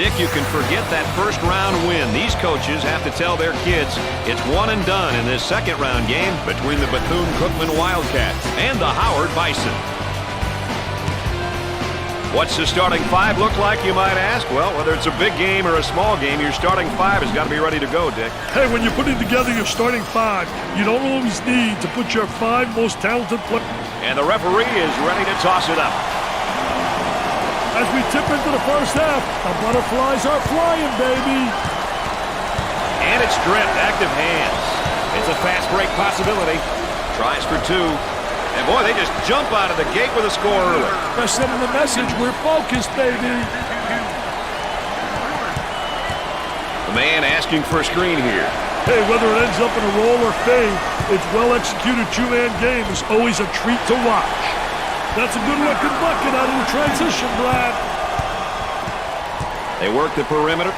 Dick, you can forget that first round win. These coaches have to tell their kids it's one and done in this second round game between the Bethune-Cookman Wildcats and the Howard Bison. What's the starting five look like, you might ask? Well, whether it's a big game or a small game, your starting five has got to be ready to go, Dick. Hey, when you're putting together your starting five, you don't always need to put your five most talented players. And the referee is ready to toss it up. As we tip into the first half, the butterflies are flying, baby. And it's stripped, active hands. It's a fast break possibility. Tries for two. And boy, they just jump out of the gate with a score early. They're sending the message, we're focused, baby. The man asking for a screen here. Hey, whether it ends up in a roll or fade, its well-executed two-man game is always a treat to watch. That's a good-looking bucket out of the transition, Brad. They work the perimeter.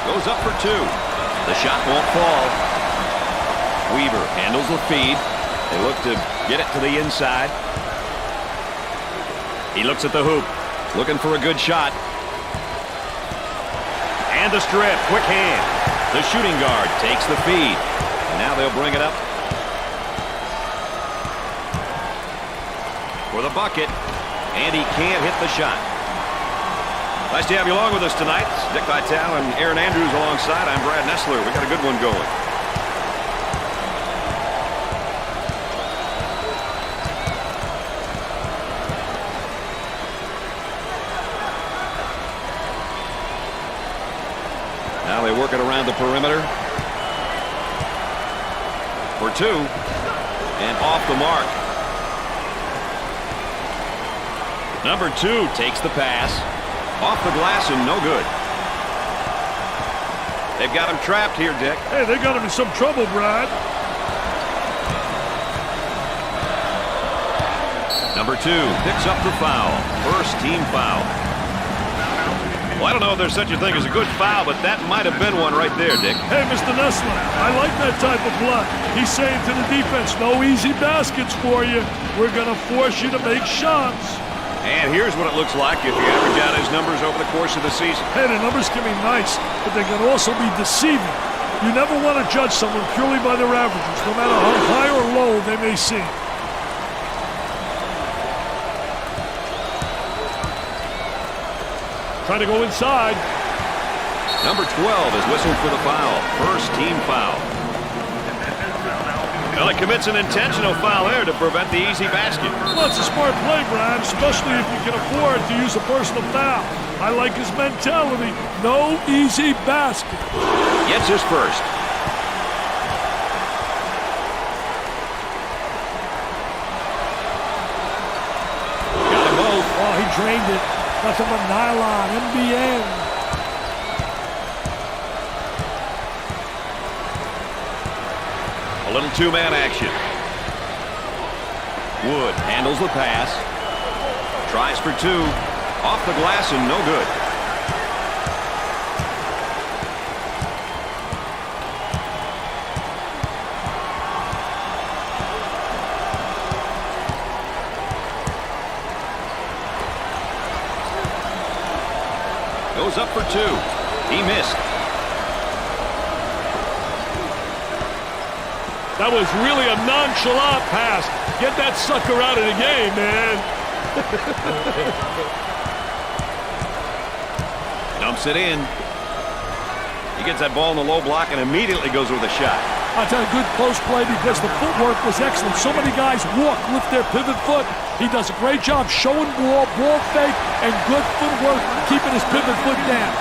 Goes up for two. The shot won't fall. Weaver handles the feed. They look to get it to the inside. He looks at the hoop. Looking for a good shot. And the strip. Quick hand. The shooting guard takes the feed. And now they'll bring it up for the bucket, and he can't hit the shot. Nice to have you along with us tonight. It's Dick Vitale and Aaron Andrews alongside. I'm Brad Nessler. We got a good one going. Now they work it around the perimeter for two, and off the mark. Number two takes the pass. Off the glass and no good. They've got him trapped here, Dick. Hey, they got him in some trouble, Brad. Number two picks up the foul. First team foul. Well, I don't know if there's such a thing as a good foul, but that might have been one right there, Dick. Hey, Mr. Nessler, I like that type of blood. He's saying to the defense, no easy baskets for you. We're going to force you to make shots. And here's what it looks like if you average out his numbers over the course of the season. Hey, the numbers can be nice, but they can also be deceiving. You never want to judge someone purely by their averages, no matter how high or low they may seem. Trying to go inside. Number 12 is whistled for the foul. First team foul. Well, he commits an intentional foul there to prevent the easy basket. Well, it's a smart play, Brad, especially if you can afford to use a personal foul. I like his mentality. No easy basket. Gets his first. Got them both. Oh, he drained it. Nothing but nylon, NBN. A little two-man action. Wood handles the pass. Tries for two. Off the glass and no good. Goes up for two. He missed. That was really a nonchalant pass. Get that sucker out of the game, man. Dumps it in. He gets that ball in the low block and immediately goes with a shot. I'll tell you, good close play because the footwork was excellent. So many guys walk with their pivot foot. He does a great job showing ball fake, and good footwork keeping his pivot foot down.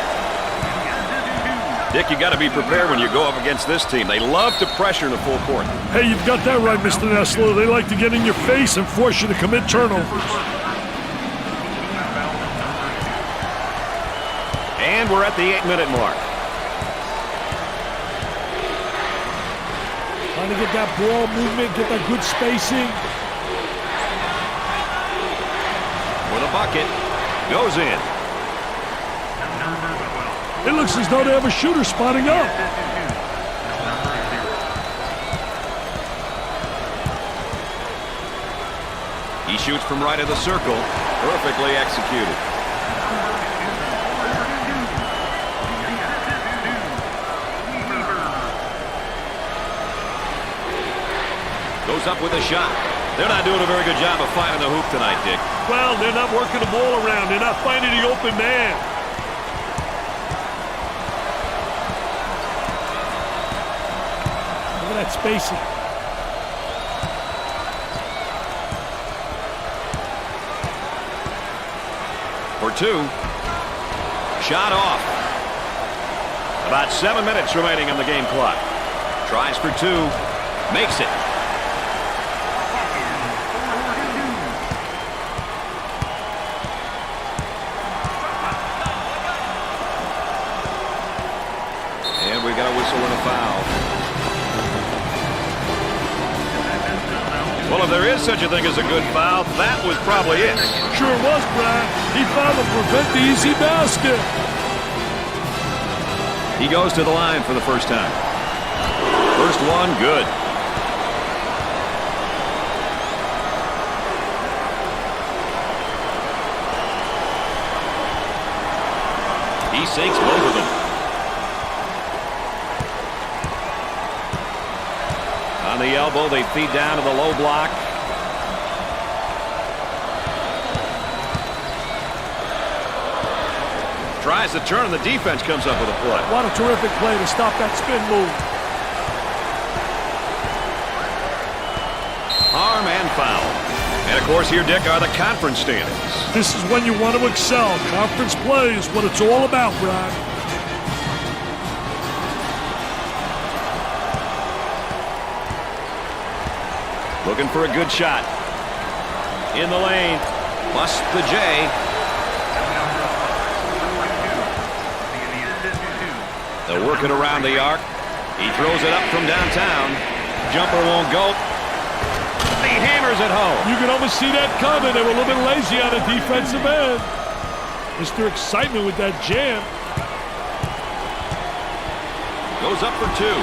Dick, you got to be prepared when you go up against this team. They love to pressure in the full court. Hey, you've got that right, Mr. Nessler. They like to get in your face and force you to commit turnovers. And we're at the 8-minute mark. Trying to get that ball movement, get that good spacing. With a bucket. Goes in. It looks as though they have a shooter spotting up. He shoots from right of the circle. Perfectly executed. Goes up with a shot. They're not doing a very good job of finding the hoop tonight, Dick. Well, they're not working the ball around. They're not finding the open man. Look at that spacing. For two. Shot off. About 7 minutes remaining on the game clock. Tries for two. Makes it. And we got a whistle and a foul. Well, if there is such a thing as a good foul, that was probably it. Sure was, Brad. He fouled to prevent the easy basket. He goes to the line for the first time. First one, good. He sinks both of them. On the elbow, they feed down to the low block. Tries to turn, and the defense comes up with a play. What a terrific play to stop that spin move. Harm and foul. And, of course, here, Dick, are the conference standings. This is when you want to excel. Conference play is what it's all about, Brad. Looking for a good shot. In the lane. Busts the J. They're working around the arc. He throws it up from downtown. Jumper won't go. He hammers it home. You can almost see that coming. They were a little bit lazy on the defensive end. Mr. Excitement with that jam. Goes up for two.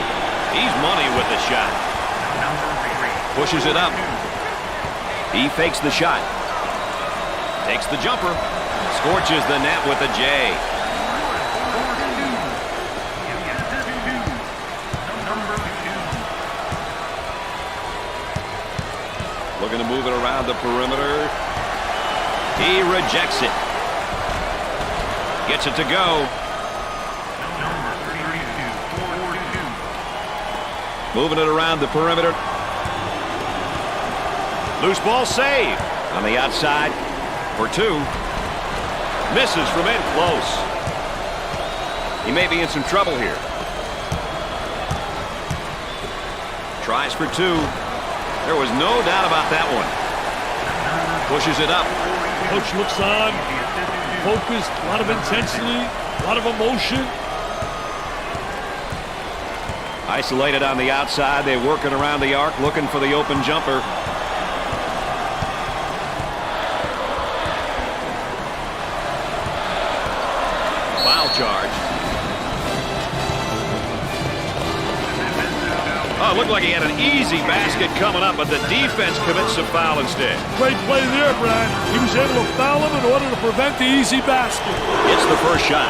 He's money with the shot. Pushes it up. He fakes the shot. Takes the jumper. Scorches the net with a J. Looking to move it around the perimeter. He rejects it. Gets it to go. Moving it around the perimeter. Loose ball save. On the outside for two. Misses from in close. He may be in some trouble here. Tries for two. There was no doubt about that one. Pushes it up. Coach looks on, focused, a lot of intensity, a lot of emotion. Isolated on the outside. They're working around the arc, looking for the open jumper. Foul charge. Oh, it looked like he had an easy basket coming up, but the defense commits a foul instead. Great play there, Brad. He was able to foul him in order to prevent the easy basket. It's the first shot.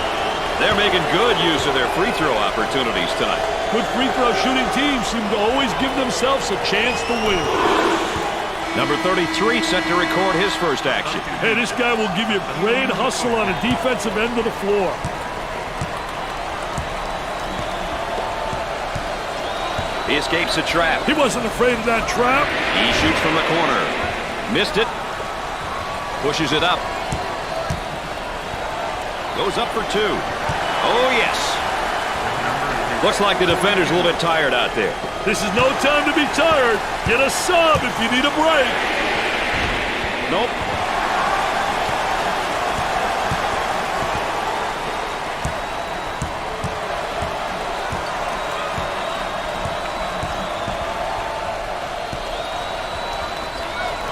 They're making good use of their free throw opportunities tonight. Good free throw shooting teams seem to always give themselves a chance to win. Number 33 set to record his first action. Hey, this guy will give you a great hustle on the defensive end of the floor. He escapes the trap. He wasn't afraid of that trap. He shoots from the corner. Missed it. Pushes it up. Goes up for two. Oh, yes. Looks like the defender's a little bit tired out there. This is no time to be tired. Get a sub if you need a break. Nope.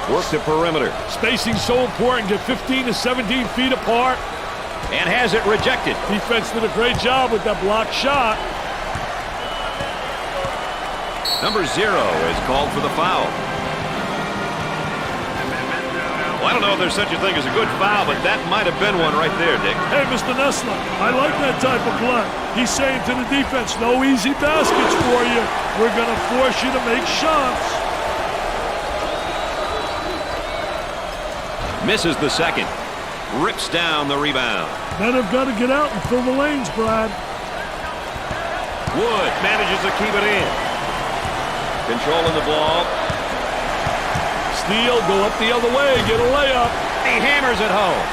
Work the perimeter. Spacing's so important. Get 15 to 17 feet apart. And has it rejected. Defense did a great job with that blocked shot. Number 0 is called for the foul. Well, I don't know if there's such a thing as a good foul, but that might have been one right there, Dick. Hey, Mr. Nessler, I like that type of play. He's saying to the defense, no easy baskets for you. We're going to force you to make shots. Misses the second. Rips down the rebound. Men have got to get out and fill the lanes, Brad. Wood manages to keep it in. Controlling the ball. Steele, go up the other way, get a layup. He hammers it home.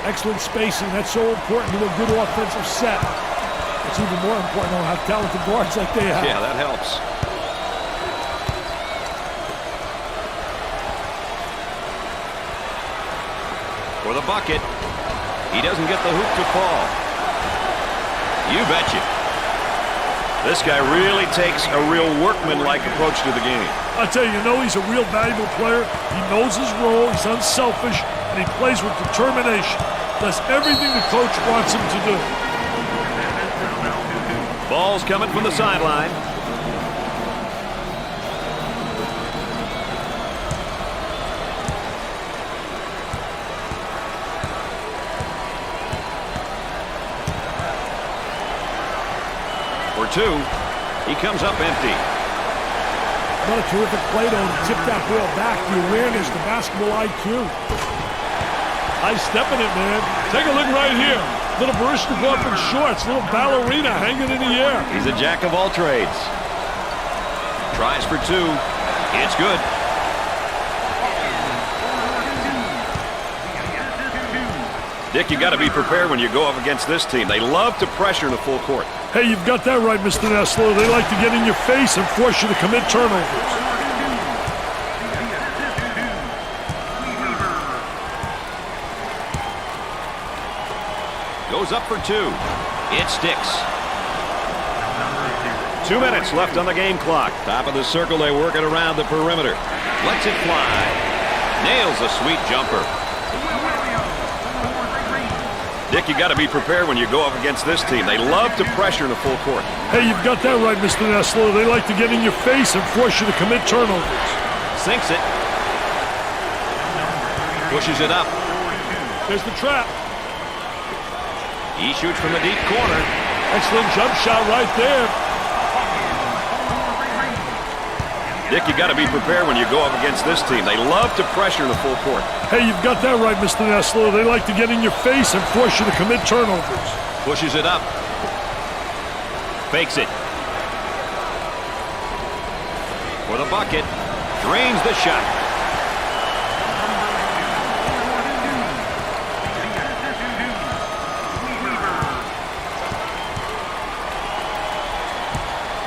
Excellent spacing. That's so important to a good offensive set. It's even more important to have talented guards like they have. Yeah, that helps. For the bucket. He doesn't get the hoop to fall. You betcha. This guy really takes a real workman-like approach to the game. I tell you, he's a real valuable player. He knows his role, he's unselfish, and he plays with determination. Does everything the coach wants him to do. Ball's coming from the sideline. For two, he comes up empty. What a terrific play, though, to tip that ball back. The awareness, the basketball IQ. Nice step in it, man. Take a look right here. Little Barishnikov in shorts, little ballerina hanging in the air. He's a jack of all trades. Tries for two. It's good. Dick, you got to be prepared when you go up against this team. They love to pressure in the full court. Hey, you've got that right, Mr. Nessler. They like to get in your face and force you to commit turnovers. Goes up for two. It sticks. 2 minutes left on the game clock. Top of the circle, they work it around the perimeter. Lets it fly. Nails a sweet jumper. Dick, you got to be prepared when you go up against this team. They love to pressure in the full court. Hey, you've got that right, Mr. Nessler. They like to get in your face and force you to commit turnovers. Sinks it. Pushes it up. There's the trap. He shoots from the deep corner. Excellent jump shot right there. Dick, you got to be prepared when you go up against this team. They love to pressure in the full court. Hey, you've got that right, Mr. Nessler. They like to get in your face and force you to commit turnovers. Pushes it up. Fakes it. For the bucket. Drains the shot.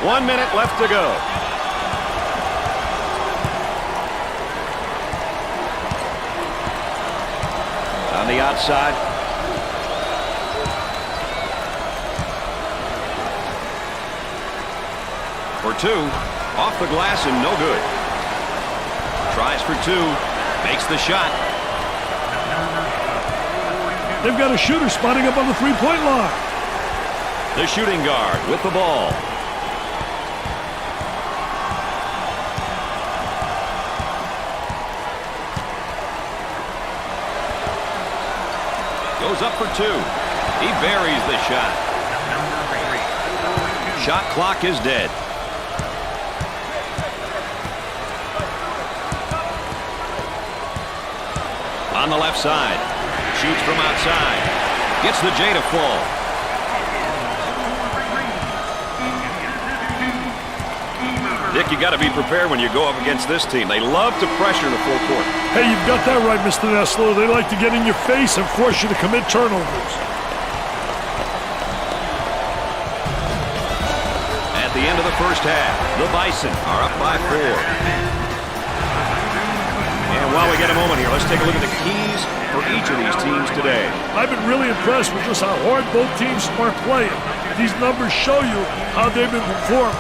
One minute left to go. On the outside. For two. Off the glass and no good. Tries for two. Makes the shot. They've got a shooter spotting up on the three-point line. The shooting guard with the ball. Goes up for two. He buries the shot. Shot clock is dead. On the left side. Shoots from outside. Gets the J to fall. Dick, you got to be prepared when you go up against this team. They love to pressure the full court. Hey, you've got that right, Mr. Nessler. They like to get in your face and force you to commit turnovers. At the end of the first half, the Bison are up by 4. And while we get a moment here, let's take a look at the keys for each of these teams today. I've been really impressed with just how hard both teams are playing. These numbers show you how they've been performing.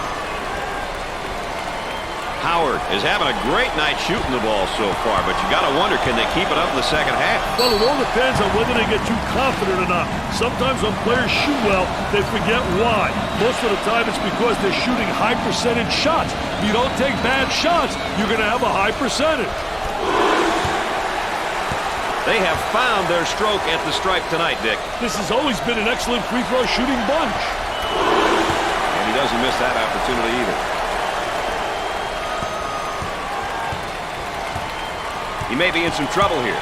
Howard is having a great night shooting the ball so far, but you got to wonder, can they keep it up in the second half? Well, it all depends on whether they get too confident or not. Sometimes when players shoot well, they forget why. Most of the time, it's because they're shooting high percentage shots. If you don't take bad shots, you're going to have a high percentage. They have found their stroke at the stripe tonight, Dick. This has always been an excellent free throw shooting bunch. And he doesn't miss that opportunity either. He may be in some trouble here.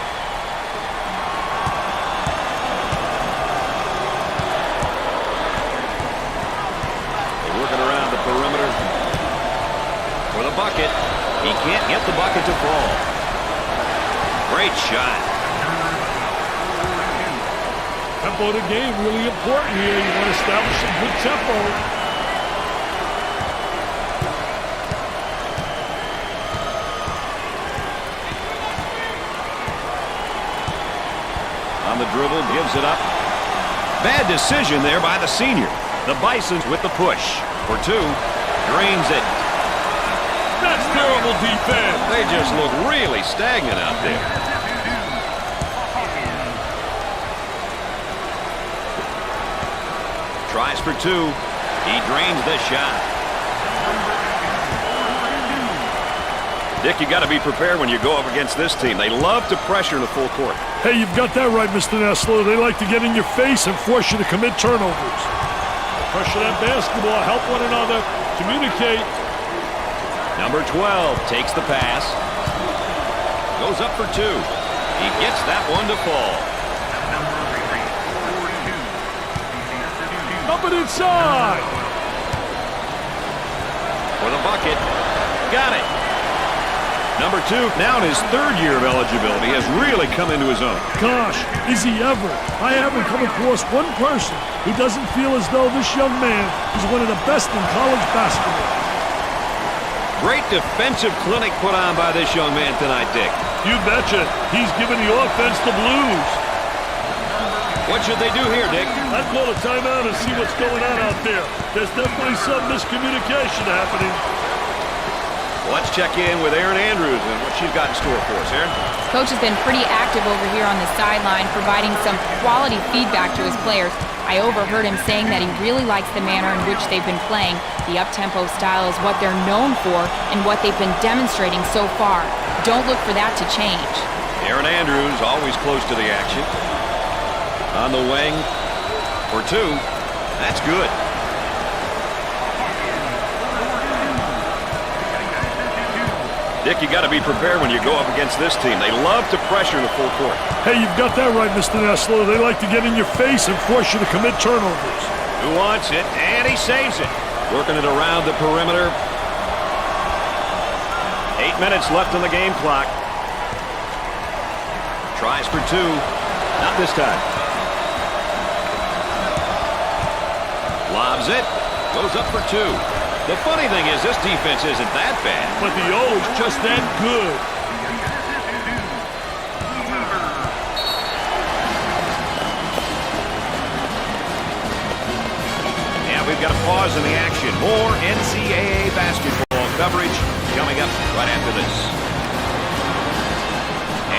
They're working around the perimeter for the bucket. He can't get the bucket to fall. Great shot. Tempo of the game really important here. You want to establish some good tempo. On the dribble, gives it up. Bad decision there by the senior. The Bisons with the push. For 2, drains it. That's terrible defense. They just look really stagnant out there. Tries for 2. He drains the shot. Dick, you got to be prepared when you go up against this team. They love to pressure the full court. Hey, you've got that right, Mr. Nessler. They like to get in your face and force you to commit turnovers. Pressure that basketball, help one another, communicate. Number 12 takes the pass. Goes up for 2. He gets that one to fall. Up and inside. For the bucket. Got it. Number 2, now in his 3rd year of eligibility, has really come into his own. Gosh, is he ever? I haven't come across one person who doesn't feel as though this young man is one of the best in college basketball. Great defensive clinic put on by this young man tonight, Dick. You betcha. He's giving the offense the blues. What should they do here, Dick? I'd call a timeout and see what's going on out there. There's definitely some miscommunication happening. Let's check in with Erin Andrews and what she's got in store for us. Erin? Coach has been pretty active over here on the sideline, providing some quality feedback to his players. I overheard him saying that he really likes the manner in which they've been playing. The up-tempo style is what they're known for and what they've been demonstrating so far. Don't look for that to change. Erin Andrews, always close to the action. On the wing for 2. That's good. Dick, you got to be prepared when you go up against this team. They love to pressure the full court. Hey, you've got that right, Mr. Nessler. They like to get in your face and force you to commit turnovers. Who wants it? And he saves it. Working it around the perimeter. 8 minutes left on the game clock. Tries for 2. Not this time. Lobs it. Goes up for 2. The funny thing is, this defense isn't that bad. But the O is just that good. And we've got a pause in the action. More NCAA basketball coverage coming up right after this.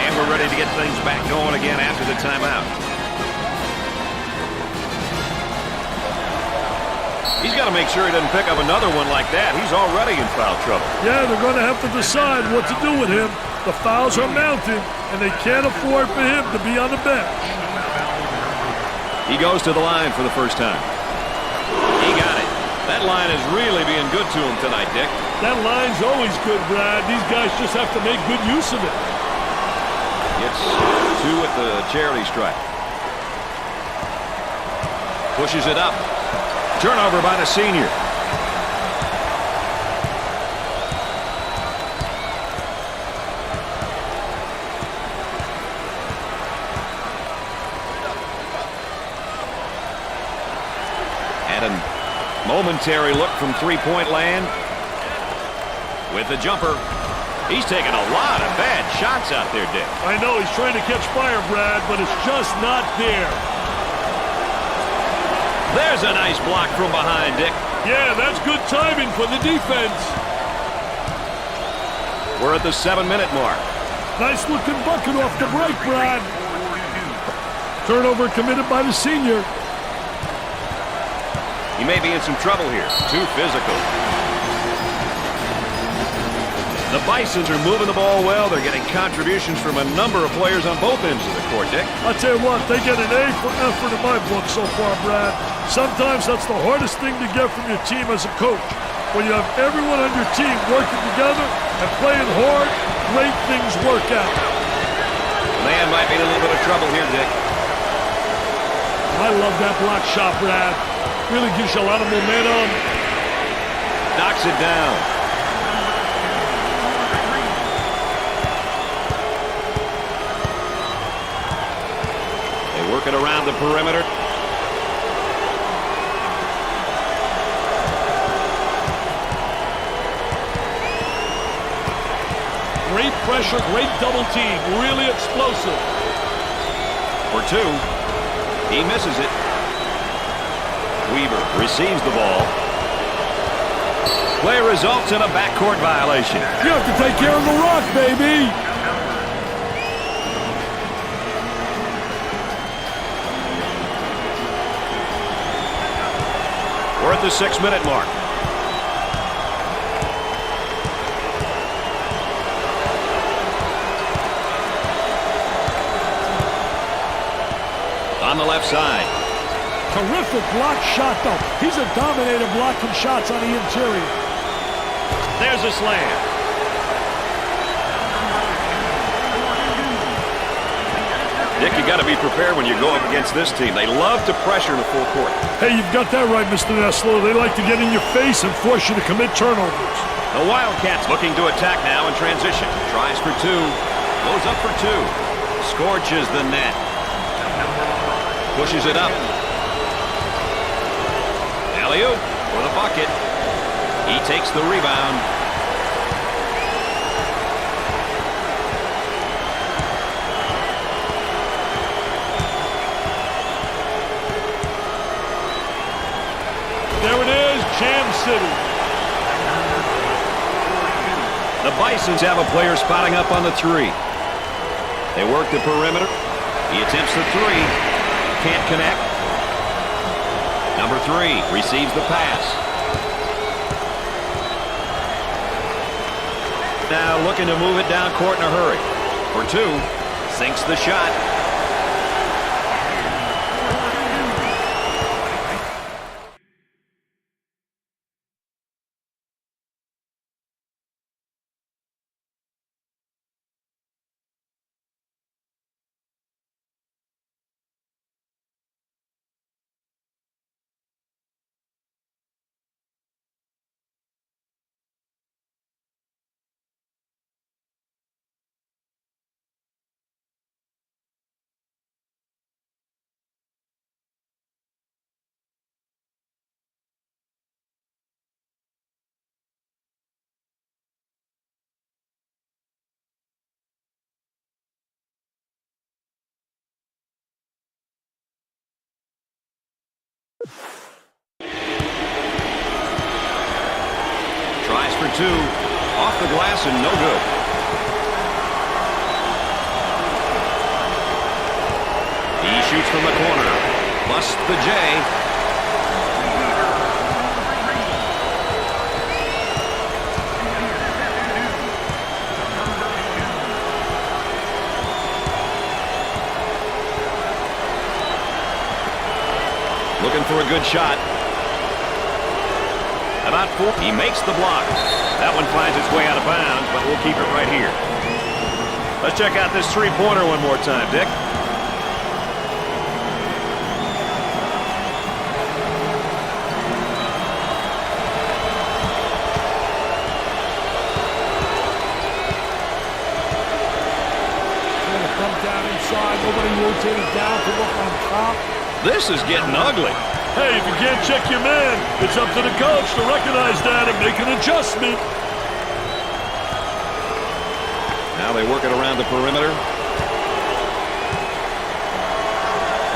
And we're ready to get things back going again after the timeout. He's got to make sure he doesn't pick up another one like that. He's already in foul trouble. Yeah, they're going to have to decide what to do with him. The fouls are mounting, and they can't afford for him to be on the bench. He goes to the line for the first time. He got it. That line is really being good to him tonight, Dick. That line's always good, Brad. These guys just have to make good use of it. Gets 2 at the charity stripe. Pushes it up. Turnover by the senior. And a momentary look from three-point land. With the jumper. He's taking a lot of bad shots out there, Dick. I know, he's trying to catch fire, Brad, but it's just not there. There's a nice block from behind, Dick. Yeah, that's good timing for the defense. We're at the 7-minute mark. Nice looking bucket off the break, Brad. Turnover committed by the senior. He may be in some trouble here. Too physical. The Bisons are moving the ball well. They're getting contributions from a number of players on both ends of the court, Dick. I'll tell you what, they get an A for effort in my book so far, Brad. Sometimes that's the hardest thing to get from your team as a coach. When you have everyone on your team working together and playing hard, great things work out. Man might be in a little bit of trouble here, Dick. I love that block shot, Brad. Really gives you a lot of momentum. Knocks it down. They work it around the perimeter. Great pressure, great double team. Really explosive. For two. He misses it. Weaver receives the ball. Play results in a backcourt violation. You have to take care of the rock, baby. We're at the 6-minute mark. On the left side. Terrific block shot, though. He's a dominator blocking shots on the interior. There's a slam. Dick, you got to be prepared when you go up against this team. They love to pressure in the full court. Hey, you've got that right, Mr. Nestler. They like to get in your face and force you to commit turnovers. The Wildcats looking to attack now in transition. Tries for two. Goes up for two. Scorches the net. Pushes it up. Alley-oop for the bucket. He takes the rebound. There it is, Jam City. The Bisons have a player spotting up on the three. They work the perimeter. He attempts the three. Can't connect. Number three receives the pass. Now looking to move it down court in a hurry. For two, sinks the shot. Tries for two. Off the glass and no good. He shoots from the corner. Busts the J. Looking for a good shot. About four. He makes the block. That one finds its way out of bounds, but we'll keep it right here. Let's check out this three-pointer one more time, Dick. down inside. Nobody rotated down to look on top. This is getting ugly. Hey, if you can't check your man, it's up to the coach to recognize that and make an adjustment. Now they work it around the perimeter.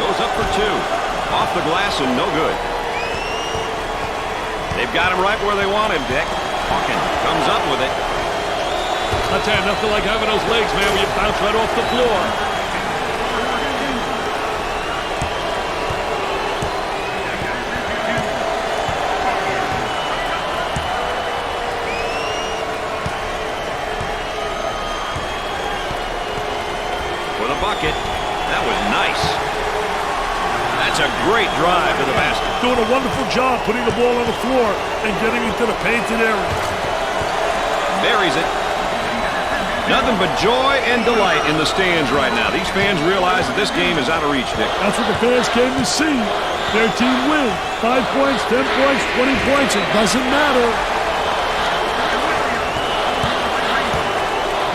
Goes up for two. Off the glass and no good. They've got him right where they want him, Dick. Hawkins comes up with it. I tell you, nothing like having those legs, man, where you bounce right off the floor. For the bucket. That was nice. That's a great drive to the basket. Doing a wonderful job putting the ball on the floor and getting into the painted area. Buries it. Nothing but joy and delight in the stands right now. These fans realize that this game is out of reach, Dick. That's what the fans came to see. Their team win. 5 points, 10 points, 20 points. It doesn't matter.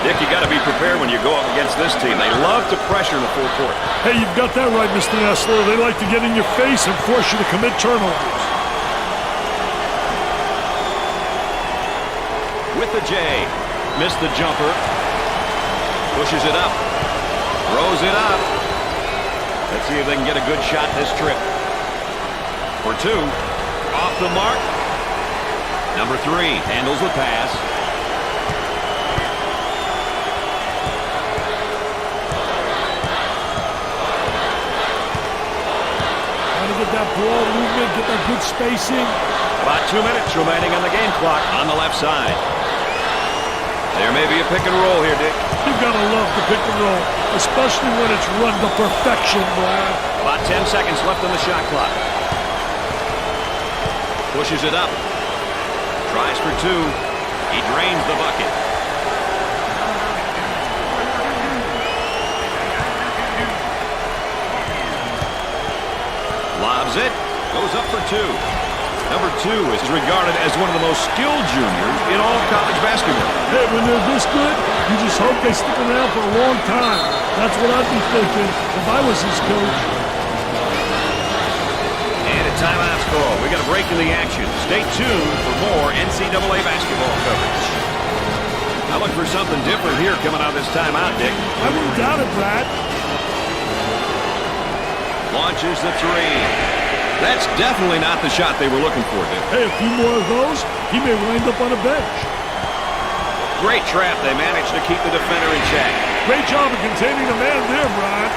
Dick, you got to be prepared when you go up against this team. They love to pressure the full court. Hey, you've got that right, Mr. Nessler. They like to get in your face and force you to commit turnovers. With the J. Missed the jumper. Pushes it up. Throws it up. Let's see if they can get a good shot this trip. For two. Off the mark. Number 3 handles the pass. Trying to get that ball movement, get that good spacing. About 2 minutes remaining on the game clock on the left side. There may be a pick and roll here, Dick. You've got to love the pick and roll, especially when it's run to perfection, Brad. About 10 seconds left on the shot clock. Pushes it up. Tries for two. He drains the bucket. Lobs it. Goes up for two. Number 2 is regarded as one of the most skilled juniors in all of college basketball. Hey, when they're this good, you just hope they stick around for a long time. That's what I'd be thinking if I was his coach. And a timeout's called. We got a break in the action. Stay tuned for more NCAA basketball coverage. I look for something different here coming out of this timeout, Dick. I wouldn't doubt it, Brad. Launches the 3. That's definitely not the shot they were looking for, Dick. Hey, a few more of those, he may wind up on a bench. Great trap. They managed to keep the defender in check. Great job of containing the man there, Brian.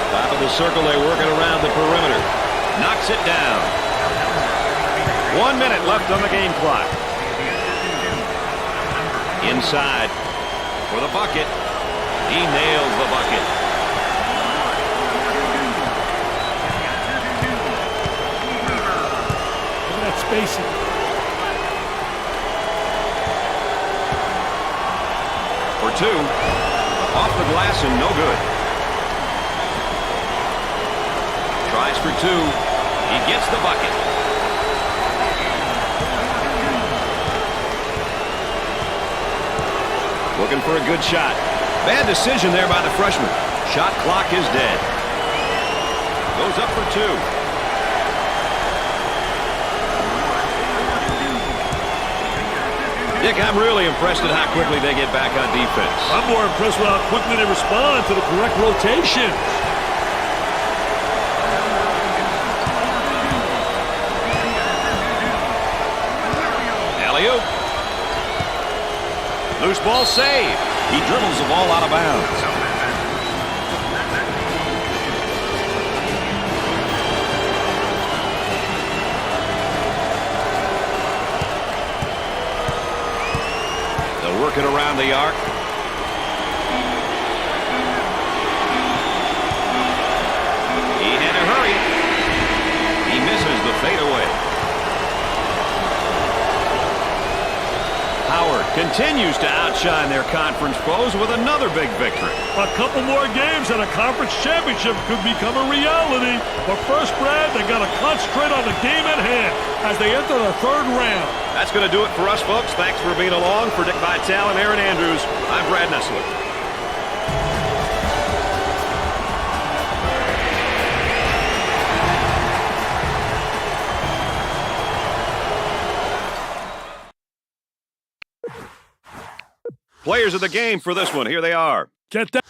Top of the circle, they work it around the perimeter. Knocks it down. 1 minute left on the game clock. Inside for the bucket. He nails the bucket. Spacing. For two. Off the glass and no good. Tries for two. He gets the bucket. Looking for a good shot. Bad decision there by the freshman. Shot clock is dead. Goes up for two. Dick, I'm really impressed at how quickly they get back on defense. I'm more impressed with how quickly they respond to the correct rotation. Alley-oop. Loose ball save. He dribbles the ball out of bounds. Working around the arc. He had to hurry. He misses the fadeaway. Howard continues to outshine their conference foes with another big victory. A couple more games and a conference championship could become a reality. But first, Brad, they got to concentrate on the game at hand as they enter the third round. That's going to do it for us, folks. Thanks for being along. For Dick Vitale and Aaron Andrews, I'm Brad Nessler. Players of the game for this one. Here they are. Get that.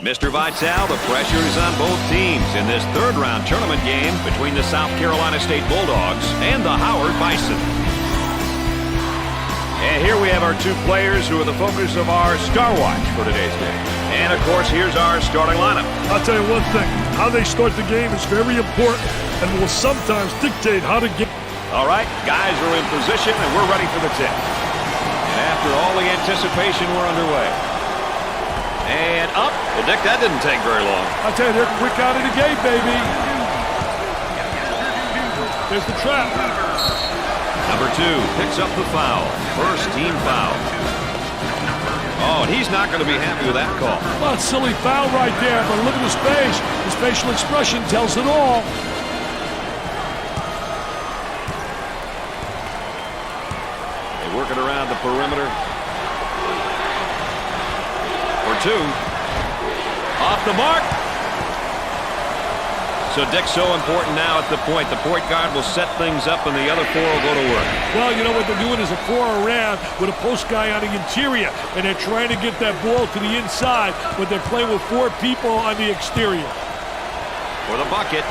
Mr. Vitale, the pressure is on both teams in this third-round tournament game between the South Carolina State Bulldogs and the Howard Bison. And here we have our two players who are the focus of our Star Watch for today's game. And, of course, here's our starting lineup. I'll tell you one thing. How they start the game is very important and will sometimes dictate how to get. All right, guys are in position, and we're ready for the tip. And after all the anticipation, we're underway. And up. Well, Dick, that didn't take very long. I'll tell you, they're quick out of the gate, baby. There's the trap. Number 2 picks up the foul. First team foul. Oh, and he's not going to be happy with that call. Well, it's a silly foul right there, but look at his face. His facial expression tells it all. They work it around the perimeter. For 2. Off the mark. So, Dick, so important now at the point. The point guard will set things up, and the other 4 will go to work. Well, you know what they're doing is a 4 around with a post guy on the interior, and they're trying to get that ball to the inside, but they're playing with 4 people on the exterior. For the bucket.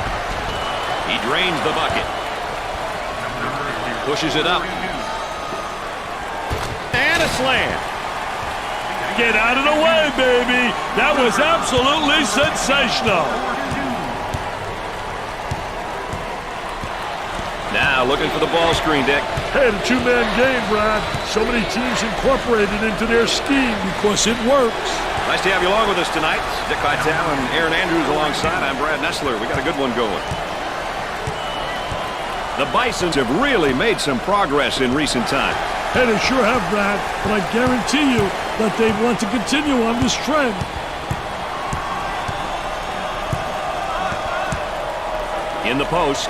He drains the bucket. Pushes it up. And a slam. Get out of the way, baby. That was absolutely sensational. Now looking for the ball screen, Dick. Hey, the 2-man game, Brad. So many teams incorporated into their scheme because it works. Nice to have you along with us tonight. Dick Vitale and Aaron Andrews alongside. I'm Brad Nessler. We got a good one going. The Bisons have really made some progress in recent times. Hey, they sure have, Brad, but I guarantee you that they want to continue on this trend. In the post,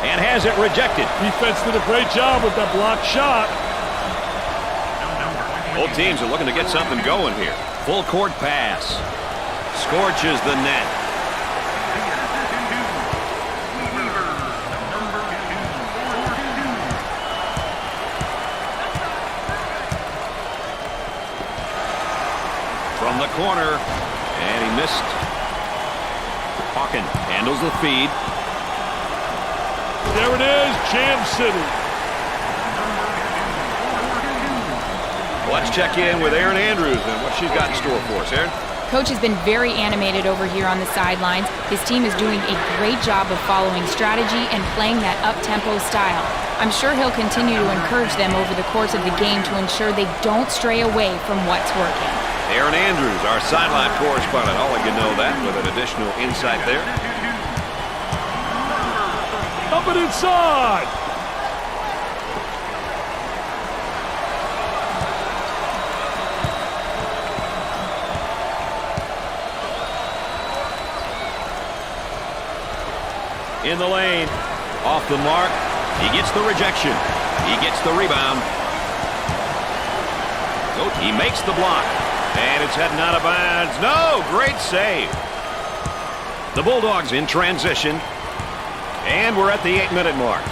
and has it rejected. Defense did a great job with that blocked shot. Both teams are looking to get something going here. Full court pass. Scorches the net. From the corner, and he missed. Hawkins handles the feed. There it is, Jam City. Let's check in with Aaron Andrews and what she's got in store for us. Aaron? Coach has been very animated over here on the sidelines. His team is doing a great job of following strategy and playing that up-tempo style. I'm sure he'll continue to encourage them over the course of the game to ensure they don't stray away from what's working. Aaron Andrews, our sideline correspondent. I'll let you know that with an additional insight there. Up and inside. In the lane, off the mark, he gets the rejection. He gets the rebound. He makes the block, and it's heading out of bounds. No, great save. The Bulldogs in transition, and we're at the 8-minute mark.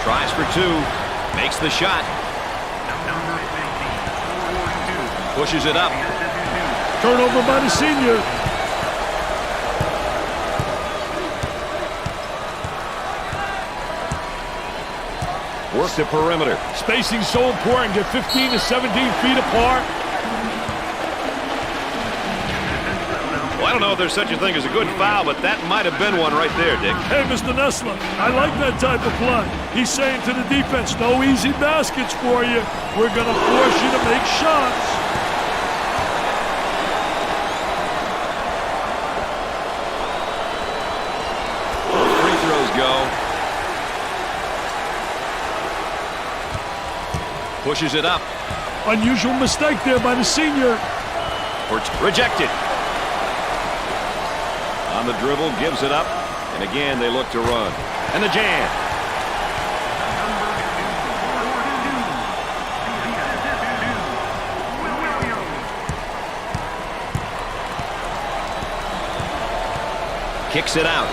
Tries for two, makes the shot. Pushes it up. Turnover by the senior. Work the perimeter. Spacing so important. Get 15 to 17 feet apart. Well, I don't know if there's such a thing as a good foul, but that might have been one right there, Dick. Hey, Mr. Nessler, I like that type of play. He's saying to the defense, no easy baskets for you. We're going to force you to make shots. Free throws go. Pushes it up. Unusual mistake there by the senior. Rejected. On the dribble, gives it up. And again, they look to run. And the jam. Kicks it out.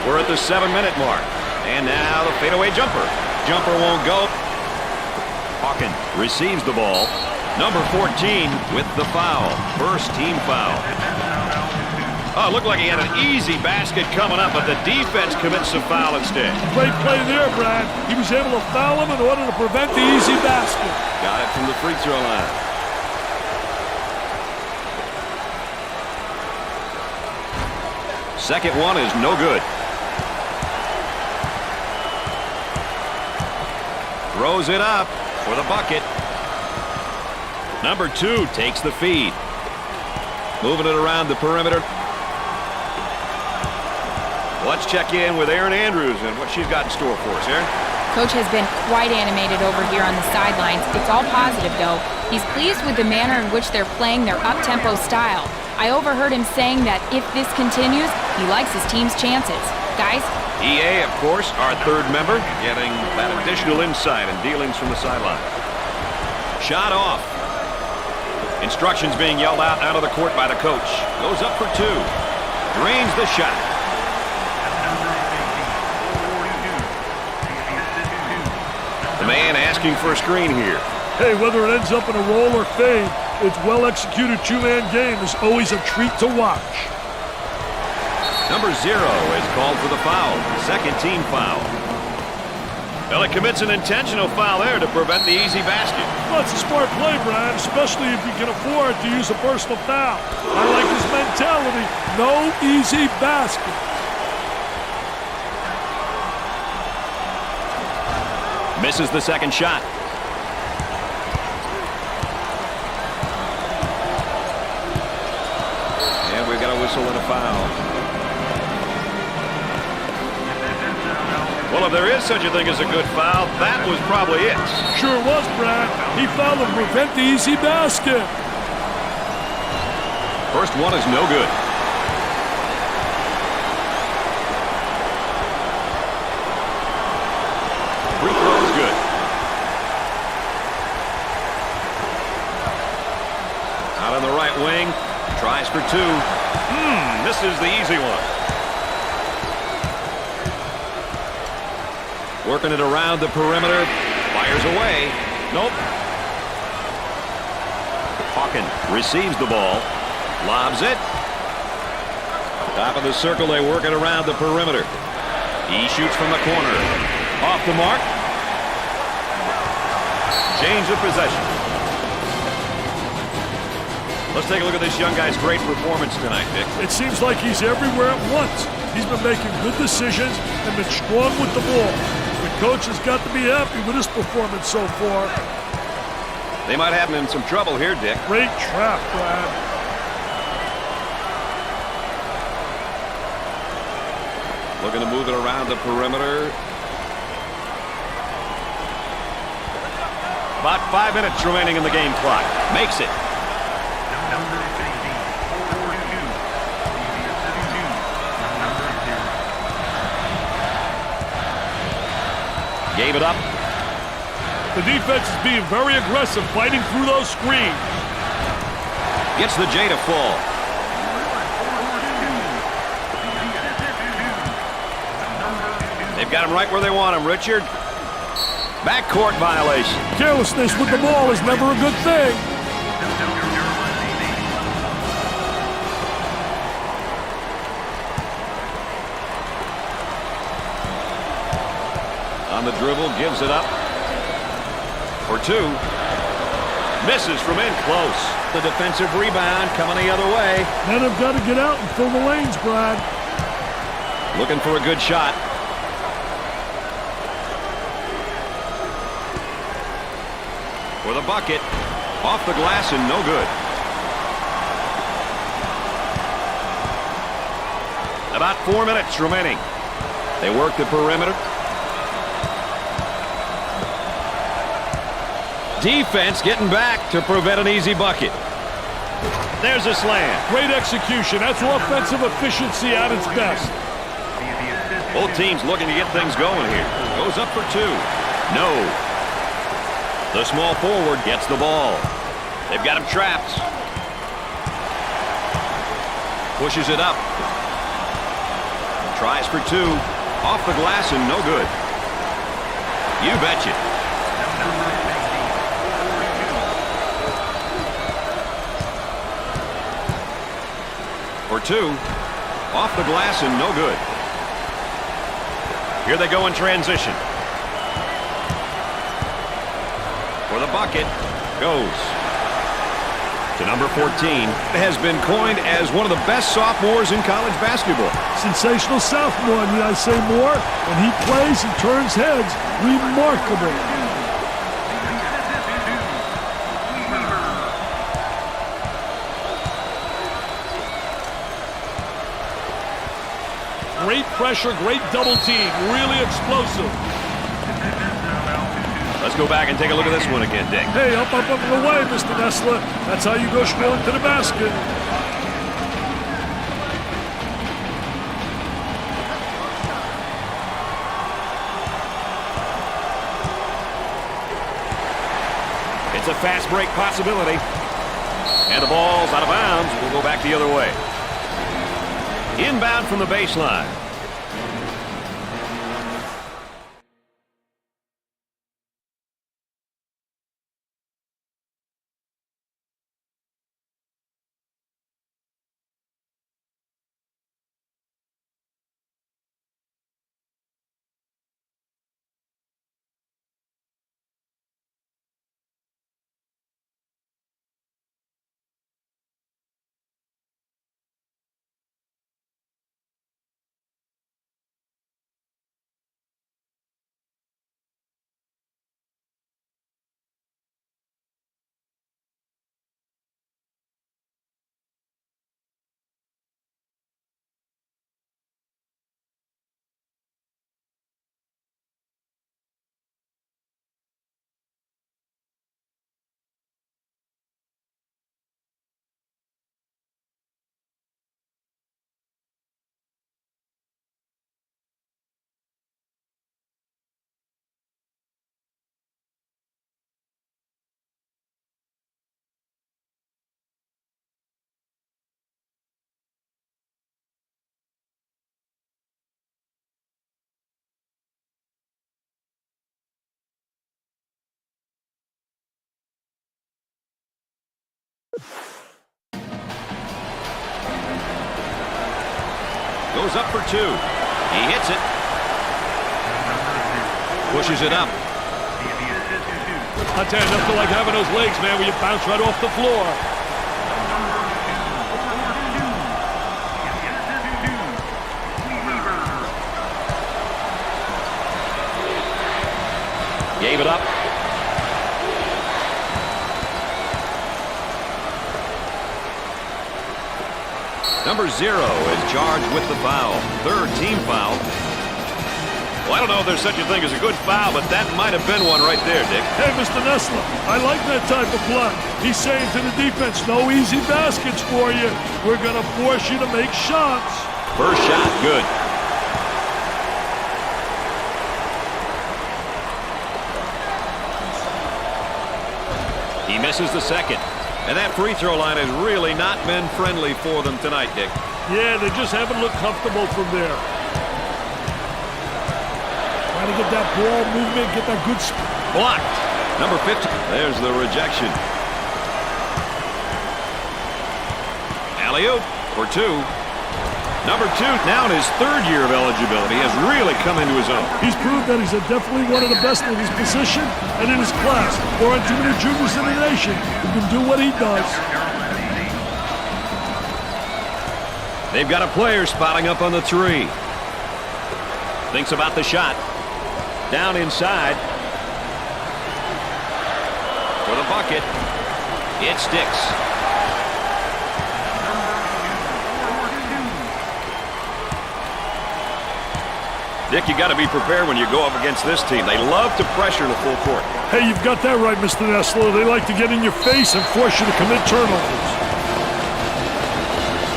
We're at the 7-minute mark. And now the fadeaway jumper. Jumper won't go. Hawkins receives the ball. Number 14 with the foul. First team foul. Oh, it looked like he had an easy basket coming up, but the defense commits a foul instead. Great play there, Brad. He was able to foul him in order to prevent the easy basket. Got it from the free throw line. Second one is no good. Throws it up for the bucket. Number 2 takes the feed. Moving it around the perimeter. Let's check in with Aaron Andrews and what she's got in store for us, Aaron. Coach has been quite animated over here on the sidelines. It's all positive, though. He's pleased with the manner in which they're playing their up-tempo style. I overheard him saying that if this continues, he likes his team's chances. Guys? EA, of course, our third member, getting that additional insight and dealings from the sideline. Shot off. Instructions being yelled out of the court by the coach. Goes up for 2. Drains the shot. The man asking for a screen here. Hey, whether it ends up in a roll or fade, its well-executed two-man game is always a treat to watch. Number 0 is called for the foul. Second team foul. Well, it commits an intentional foul there to prevent the easy basket. Well, it's a smart play, Brad, especially if you can afford to use a personal foul. I like his mentality. No easy basket. Misses the second shot. And we've got a whistle and a foul. Well, if there is such a thing as a good foul, that was probably it. Sure was, Brad. He fouled to prevent the easy basket. First one is no good. Free throw is good. Out on the right wing. Tries for 2. Misses the easy one. Working it around the perimeter. Fires away. Nope. Hawkins receives the ball. Lobs it. Top of the circle, they work it around the perimeter. He shoots from the corner. Off the mark. Change of possession. Let's take a look at this young guy's great performance tonight, Dick. It seems like he's everywhere at once. He's been making good decisions and been strong with the ball. The coach has got to be happy with his performance so far. They might have him in some trouble here, Dick. Great trap, Brad. Looking to move it around the perimeter. About 5 minutes remaining in the game clock. Makes it. Gave it up. The defense is being very aggressive, fighting through those screens. Gets the J to fall. They've got him right where they want him, Richard. Backcourt violation. Carelessness with the ball is never a good thing. On the dribble, gives it up. For two. Misses from in close. The defensive rebound coming the other way. Men have got to get out and fill the lanes, Brad. Looking for a good shot. For the bucket. Off the glass and no good. About 4 minutes remaining. They work the perimeter. Defense getting back to prevent an easy bucket. There's a slam. Great execution. That's offensive efficiency at its best. Both teams looking to get things going here. Goes up for two. No. The small forward gets the ball. They've got him trapped. Pushes it up. Tries for two. Off the glass and no good. You betcha. For two. Off the glass and no good. Here they go in transition. For the bucket. Goes to number 14. Has been coined as one of the best sophomores in college basketball. Sensational sophomore, need I say more? When he plays, he turns heads. Remarkable. Great pressure, great double team. Really explosive. Let's go back and take a look at this one again, Dick. Hey, up, and away, Mr. Nessler. That's how you go strong to the basket. It's a fast break possibility. And the ball's out of bounds. We'll go back the other way. Inbound from the baseline. Goes up for two. He hits it. Pushes it up. I'll tell you, nothing like having those legs, man, where you bounce right off the floor. Gave it up. Number 0 is charged with the foul. Third team foul. Well, I don't know if there's such a thing as a good foul, but that might have been one right there, Dick. Hey, Mr. Nessler, I like that type of play. He's saying to the defense, no easy baskets for you. We're going to force you to make shots. First shot, good. He misses the second. And that free throw line has really not been friendly for them tonight, Dick. Yeah, they just haven't looked comfortable from there. Trying to get that ball movement, get that good spot. Blocked. Number 50. There's the rejection. Alley-oop for two. Number 2, now in his third year of eligibility, has really come into his own. He's proved that he's definitely one of the best in his position and in his class. There aren't too many juniors in the nation who can do what he does. They've got a player spotting up on the 3. Thinks about the shot. Down inside. For the bucket. It sticks. Dick, you got to be prepared when you go up against this team. They love to pressure the full court. Hey, you've got that right, Mr. Nessler. They like to get in your face and force you to commit turnovers.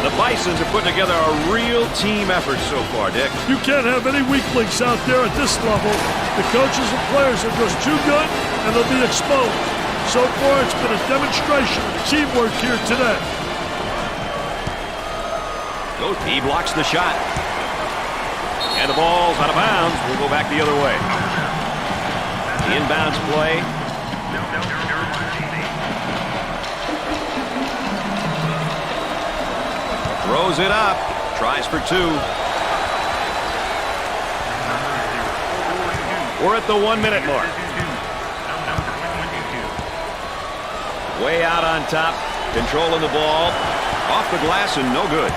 The Bisons are putting together a real team effort so far, Dick. You can't have any weak links out there at this level. The coaches and players are just too good, and they'll be exposed. So far, it's been a demonstration of teamwork here today. He blocks the shot. And the ball's out of bounds. We'll go back the other way. The inbounds play. Throws it up. Tries for 2. We're at the 1-minute mark. Way out on top. Controlling the ball. Off the glass and no good.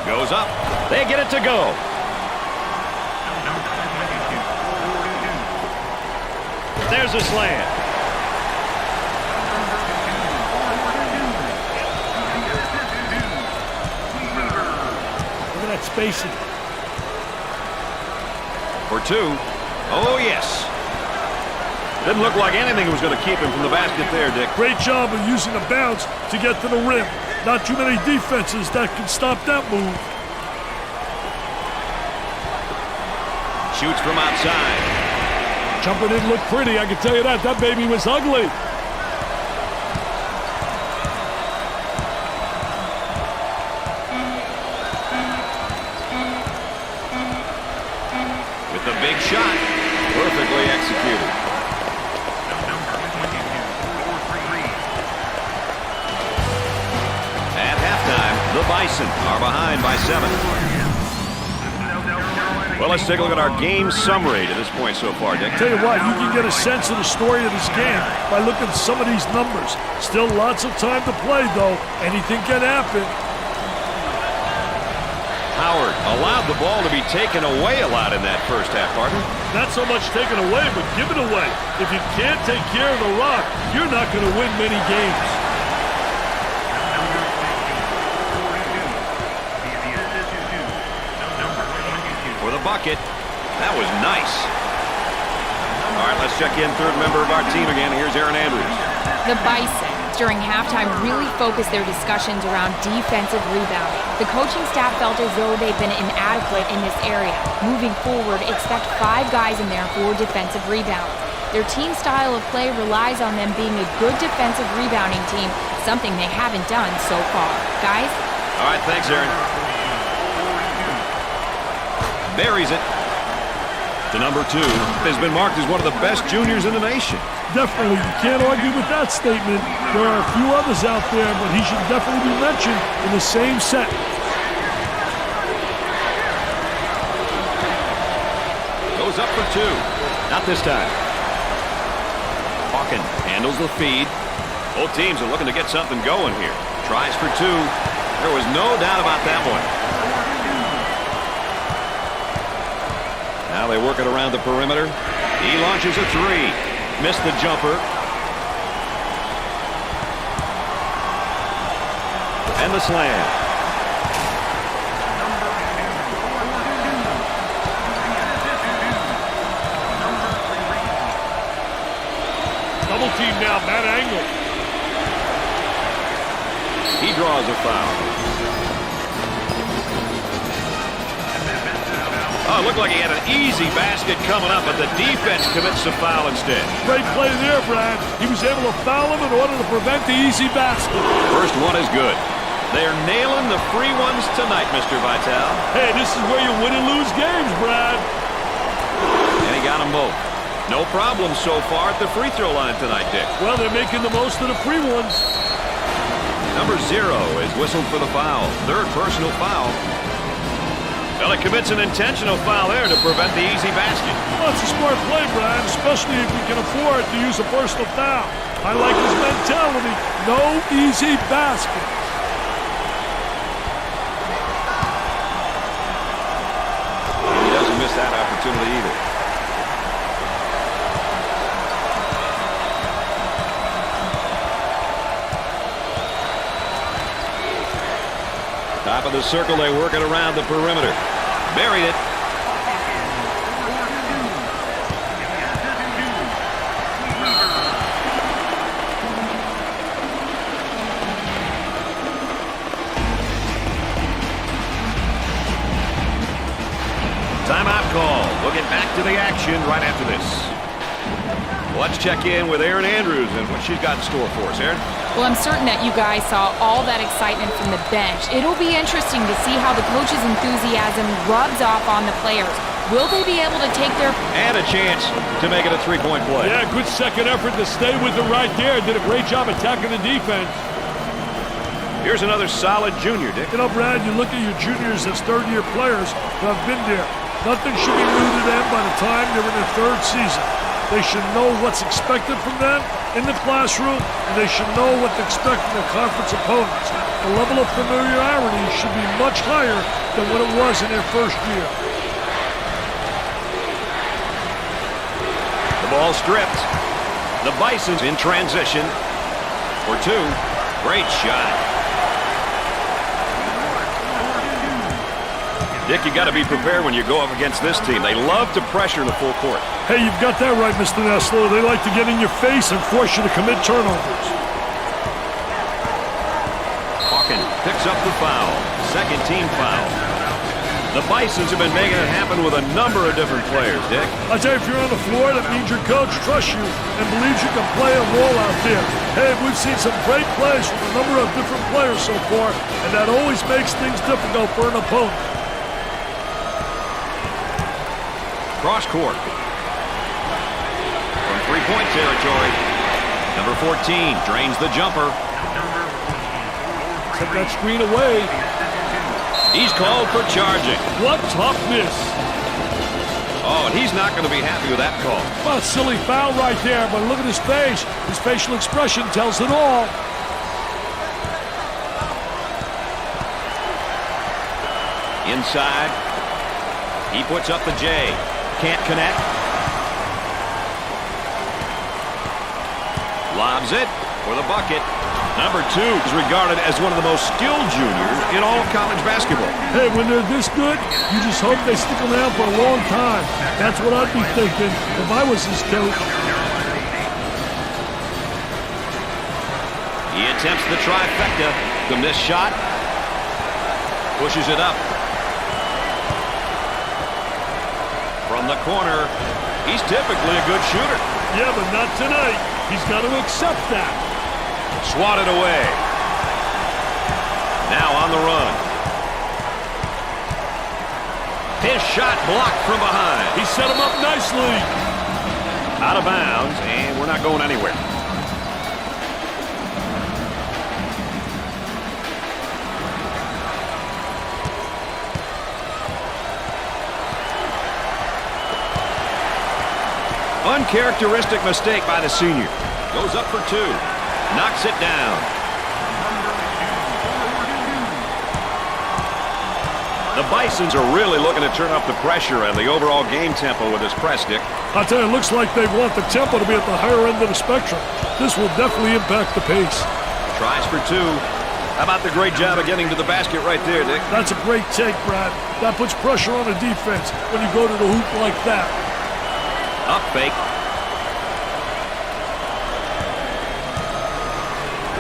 Goes up. They get it to go. There's a slam. Look at that spacing. For 2. Oh, yes. Didn't look like anything was going to keep him from the basket there, Dick. Great job of using the bounce to get to the rim. Not too many defenses that can stop that move. Shoots from outside. Jumper didn't look pretty, I can tell you that. That baby was ugly. With the big shot. Perfectly executed. At halftime, the Bison are behind by 7. Well, let's take a look at our game summary to this point so far, Dick. Tell you what, you can get a sense of the story of this game by looking at some of these numbers. Still lots of time to play, though. Anything can happen. Howard allowed the ball to be taken away a lot in that first half, partner. Not so much taken away, but given away. If you can't take care of the rock, you're not going to win many games. For the bucket. That was nice. All right, let's check in third member of our team again. Here's Aaron Andrews. The Bison, during halftime, really focused their discussions around defensive rebounding. The coaching staff felt as though they've been inadequate in this area. Moving forward, expect 5 guys in there for defensive rebounding. Their team style of play relies on them being a good defensive rebounding team, something they haven't done so far. Guys? All right, thanks, Aaron. Buries it. to number 2, has been marked as one of the best juniors in the nation. Definitely. You can't argue with that statement. There are a few others out there, but he should definitely be mentioned in the same sentence. Goes up for 2. Not this time. Hawkins handles the feed. Both teams are looking to get something going here. Tries for 2. There was no doubt about that one. Now they work it around the perimeter. He launches a 3. Missed the jumper. And the slam. Double team now, bad angle. He draws a foul. Oh, it looked like he had an easy basket coming up, but the defense commits a foul instead. Great play there, Brad. He was able to foul him in order to prevent the easy basket. First one is good. They're nailing the free ones tonight, Mr. Vitale. Hey, this is where you win and lose games, Brad. And he got them both. No problem so far at the free throw line tonight, Dick. Well, they're making the most of the free ones. Number 0 is whistled for the foul. Third personal foul. Well, it commits an intentional foul there to prevent the easy basket. Well, it's a smart play, Brad, especially if you can afford to use a personal foul. I like his mentality. No easy basket. He doesn't miss that opportunity either. Top of the circle, they work it around the perimeter. Buried it. Timeout call. We'll get back to the action right after this. Let's check in with Erin Andrews and what she's got in store for us. Erin? Well, I'm certain that you guys saw all that excitement from the bench. It'll be interesting to see how the coach's enthusiasm rubs off on the players. Will they be able to take their... And a chance to make it a three-point play. Yeah, good second effort to stay with it right there. Did a great job attacking the defense. Here's another solid junior, Dick. You know, Brad, you look at your juniors as third-year players who have been there. Nothing should be new to them by the time they're in their third season. They should know what's expected from them in the classroom, and they should know what to expect from their conference opponents. The level of familiarity should be much higher than what it was in their first year. The ball stripped. The Bisons in transition for 2. Great shot. Dick, you got to be prepared when you go up against this team. They love to pressure in the full court. Hey, you've got that right, Mr. Nessler. They like to get in your face and force you to commit turnovers. Hawkins picks up the foul. Second team foul. The Bisons have been making it happen with a number of different players, Dick. I tell you, if you're on the floor, that means your coach trusts you and believes you can play a role out there. Hey, we've seen some great plays from a number of different players so far, and that always makes things difficult for an opponent. Cross court. From three-point territory. Number 14 drains the jumper. Took that screen away. He's called for charging. What toughness. Oh, and he's not going to be happy with that call. Well, silly foul right there, but look at his face. His facial expression tells it all. Inside. He puts up the J. Can't connect. Lobs it for the bucket. Number 2 is regarded as one of the most skilled juniors in all of college basketball. Hey, when they're this good, you just hope they stick around for a long time. That's what I'd be thinking if I was his coach. He attempts the trifecta. The missed shot. Pushes it up. From the corner, he's typically a good shooter. Yeah, but not tonight. He's got to accept that. Swatted away. Now on the run. His shot blocked from behind. He set him up nicely. Out of bounds, and we're not going anywhere. Uncharacteristic mistake by the senior. Goes up for two. Knocks it down. The Bisons are really looking to turn up the pressure and the overall game tempo with this press, Dick. I'll tell you, it looks like they want the tempo to be at the higher end of the spectrum. This will definitely impact the pace. Tries for two. How about the great job of getting to the basket right there, Dick? That's a great take, Brad. That puts pressure on the defense when you go to the hoop like that. Up fake.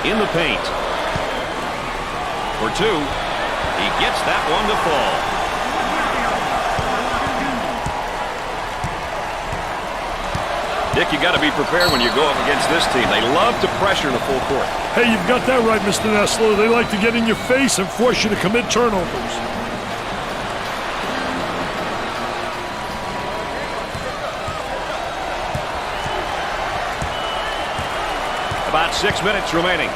In the paint. For two. He gets that one to fall. Dick, you got to be prepared when you go up against this team. They love to pressure in the full court. Hey, you've got that right, Mr. Nessler. They like to get in your face and force you to commit turnovers. About 6 minutes remaining.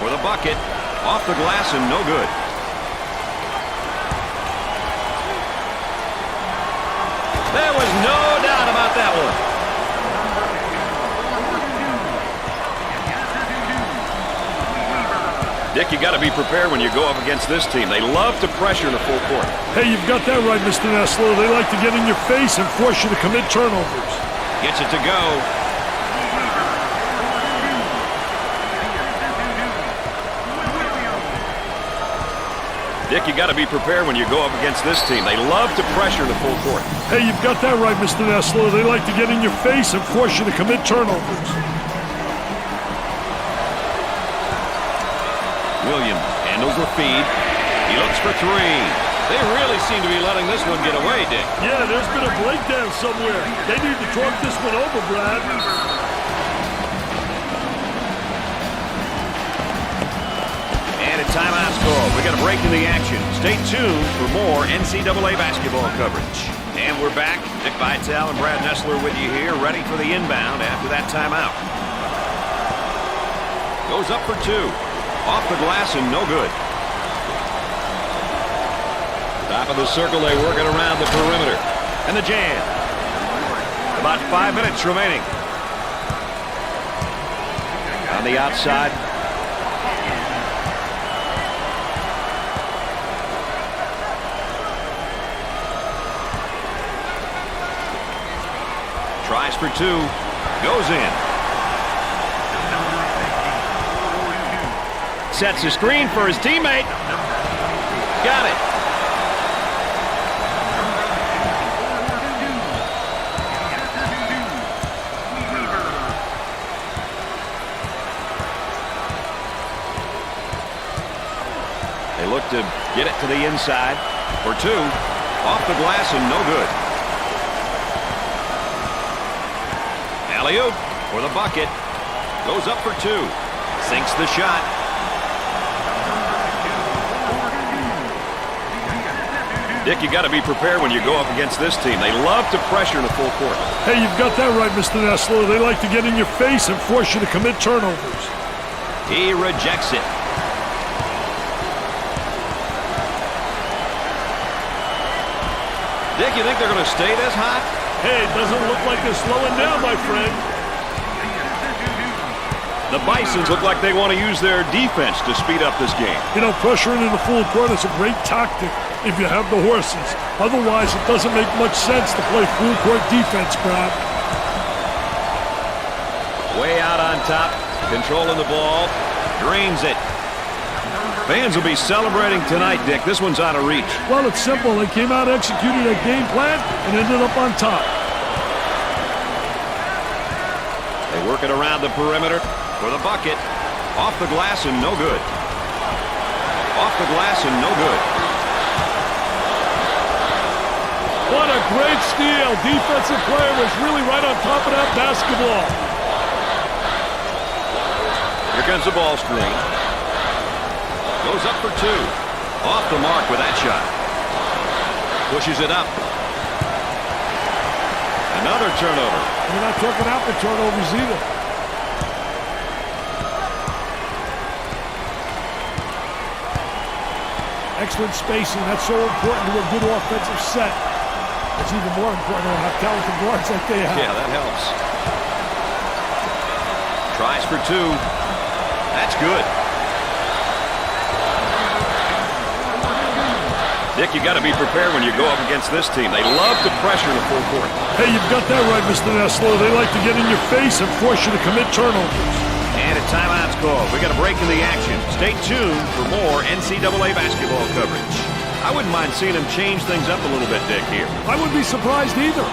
For the bucket, off the glass and no good. There was no doubt about that one. Dick, you got to be prepared when you go up against this team. They love to pressure in the full court. Hey, you've got that right, Mr. Nessler. They like to get in your face and force you to commit turnovers. Gets it to go. Dick, you got to be prepared when you go up against this team. They love to pressure the full court. Hey, you've got that right, Mr. Nessler. They like to get in your face and force you to commit turnovers. Williams handles the feed. He looks for three. They really seem to be letting this one get away, Dick. Yeah, there's been a breakdown somewhere. They need to talk this one over, Brad. And a timeout's called. We got a break in the action. Stay tuned for more NCAA basketball coverage. And we're back. Dick Vitale and Brad Nessler with you here, ready for the inbound after that timeout. Goes up for two. Off the glass and no good. Top of the circle, they work it around the perimeter. And the jam. About 5 minutes remaining. On the outside. Tries for two. Goes in. Sets a screen for his teammate. Got it. They look to get it to the inside for two. Off the glass and no good. Alley-oop for the bucket. Goes up for two. Sinks the shot. Dick, you got to be prepared when you go up against this team. They love to pressure in the full court. Hey, you've got that right, Mr. Nessler. They like to get in your face and force you to commit turnovers. He rejects it. Dick, you think they're going to stay this hot? Hey, it doesn't look like they're slowing down, my friend. The Bisons look like they want to use their defense to speed up this game. You know, pressuring in the full court is a great tactic if you have the horses. Otherwise, it doesn't make much sense to play full court defense, Brad. Way out on top, controlling the ball, drains it. Fans will be celebrating tonight, Dick. This one's out of reach. Well, it's simple. They came out executing their game plan and ended up on top. They work it around the perimeter for the bucket. Off the glass and no good. Off the glass and no good. What a great steal. Defensive player was really right on top of that basketball. Here comes the ball screen. Goes up for two. Off the mark with that shot. Pushes it up. Another turnover. We're not talking out for turnovers either. Excellent spacing. That's so important to a good offensive set. It's even more important to have talented guards like they have. Yeah, that helps. Tries for two. That's good. Dick, you got to be prepared when you go up against this team. They love to pressure the full court. Hey, you've got that right, Mr. Nessler. They like to get in your face and force you to commit turnovers. And a timeout's called. We got a break in the action. Stay tuned for more NCAA basketball coverage. I wouldn't mind seeing them change things up a little bit, Dick, here. I wouldn't be surprised either.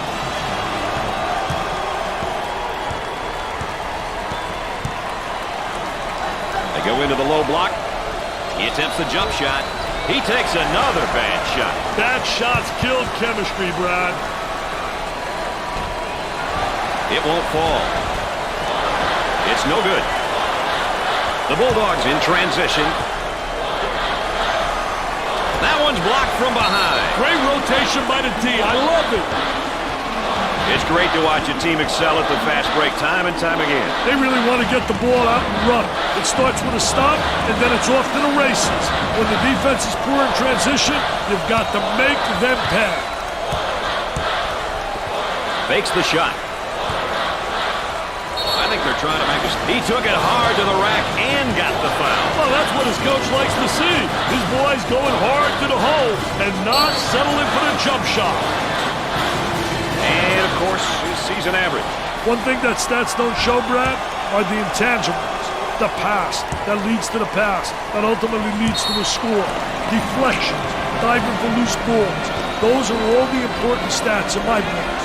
They go into the low block. He attempts the jump shot. He takes another bad shot. Bad shots killed chemistry, Brad. It won't fall. It's no good. The Bulldogs in transition. That one's blocked from behind. Great rotation by the D. I love it. It's great to watch a team excel at the fast break time and time again. They really want to get the ball out and run. It starts with a stop, and then it's off to the races. When the defense is poor in transition, you've got to make them pay. Fakes the shot. I think they're trying to make us. He took it hard to the rack and got the foul. Well, that's what his coach likes to see. His boys going hard to the hole and not settling for the jump shot. And, of course, his season average. One thing that stats don't show, Brad, are the intangibles. The pass that leads to the pass that ultimately leads to the score. Deflections, diving for loose balls. Those are all the important stats in my books.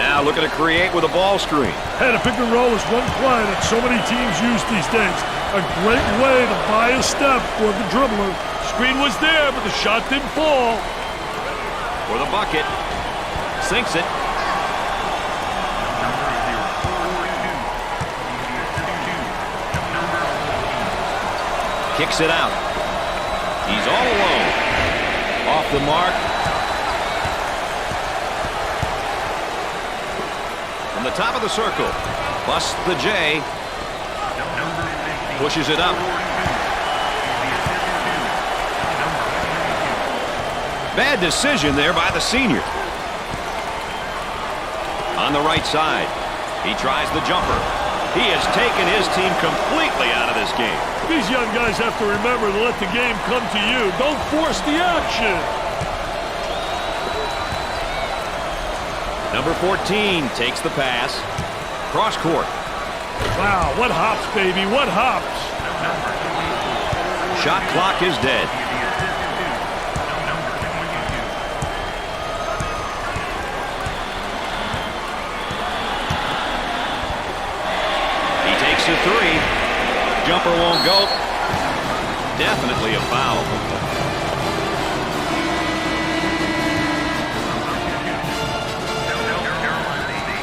Now looking to create with a ball screen. Hey, the pick and roll is one play that so many teams use these days. A great way to buy a step for the dribbler. Screen was there, but the shot didn't fall. For the bucket. Sinks it. Kicks it out. He's all alone. Off the mark. From the top of the circle. Busts the J. Pushes it up. Bad decision there by the senior. On the right side. He tries the jumper. He has taken his team completely out of this game. These young guys have to remember to let the game come to you. Don't force the action. Number 14 takes the pass. Cross court. Wow, what hops, baby, what hops. Shot clock is dead. He takes a three. Jumper won't go. Definitely a foul.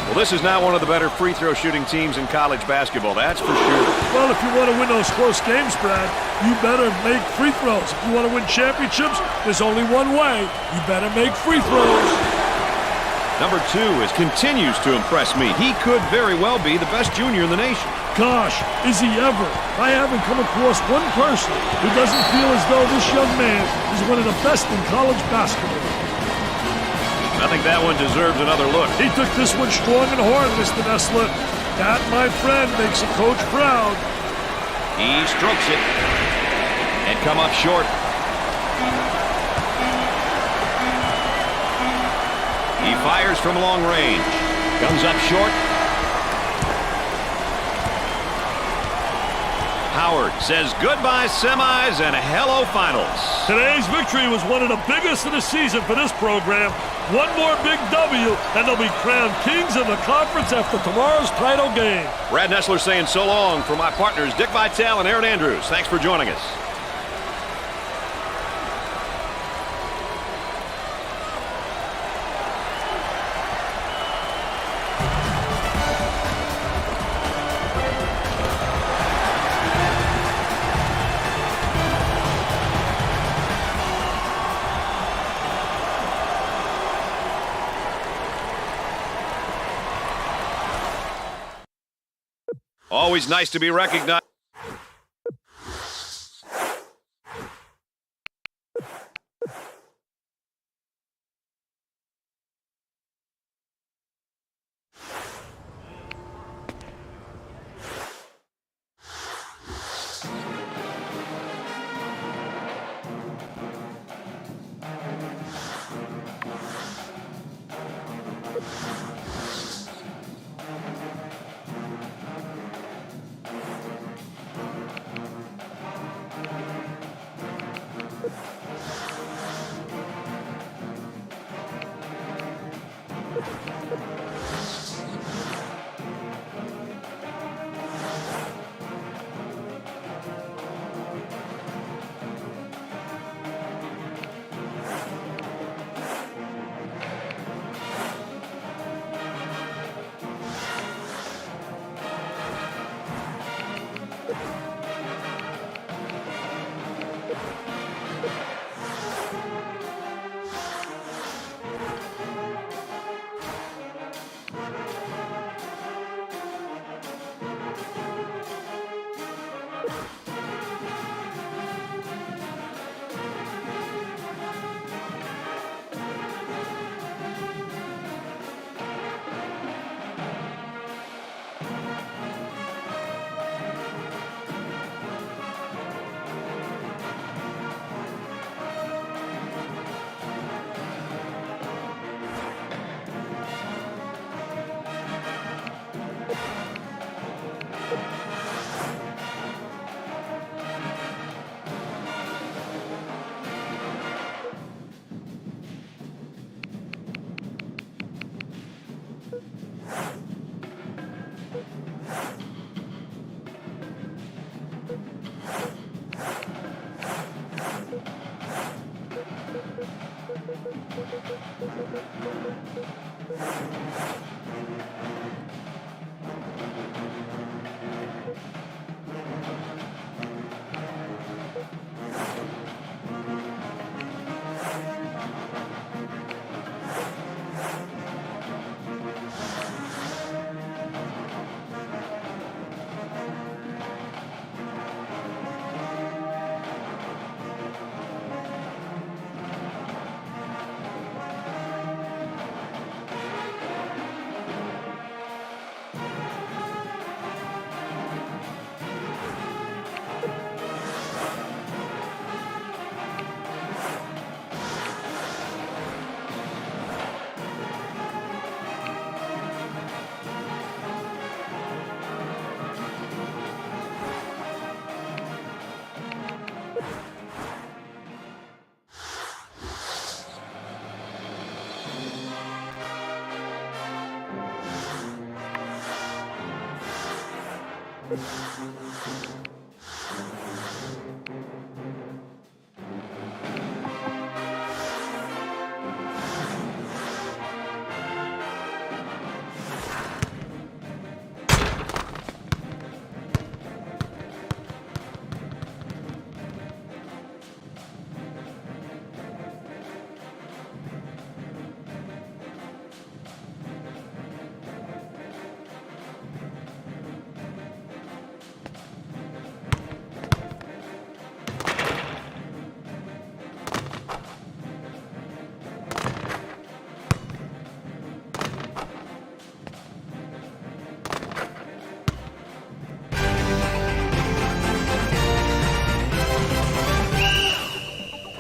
Well, this is now one of the better free throw shooting teams in college basketball, that's for sure. Well, if you want to win those close games, Brad, you better make free throws. If you want to win championships, there's only one way. You better make free throws. Number 2 continues to impress me. He could very well be the best junior in the nation. Gosh, is he ever? I haven't come across one person who doesn't feel as though this young man is one of the best in college basketball. I think that one deserves another look. He took this one strong and hard, Mr. Nessler. That, my friend, makes a coach proud. He strokes it and come up short. He fires from long range. Comes up short. Howard says goodbye semis and hello finals. Today's victory was one of the biggest of the season for this program. One more big W, and they'll be crowned kings of the conference after tomorrow's title game. Brad Nessler saying so long for my partners Dick Vitale and Aaron Andrews. Thanks for joining us. Always nice to be recognized.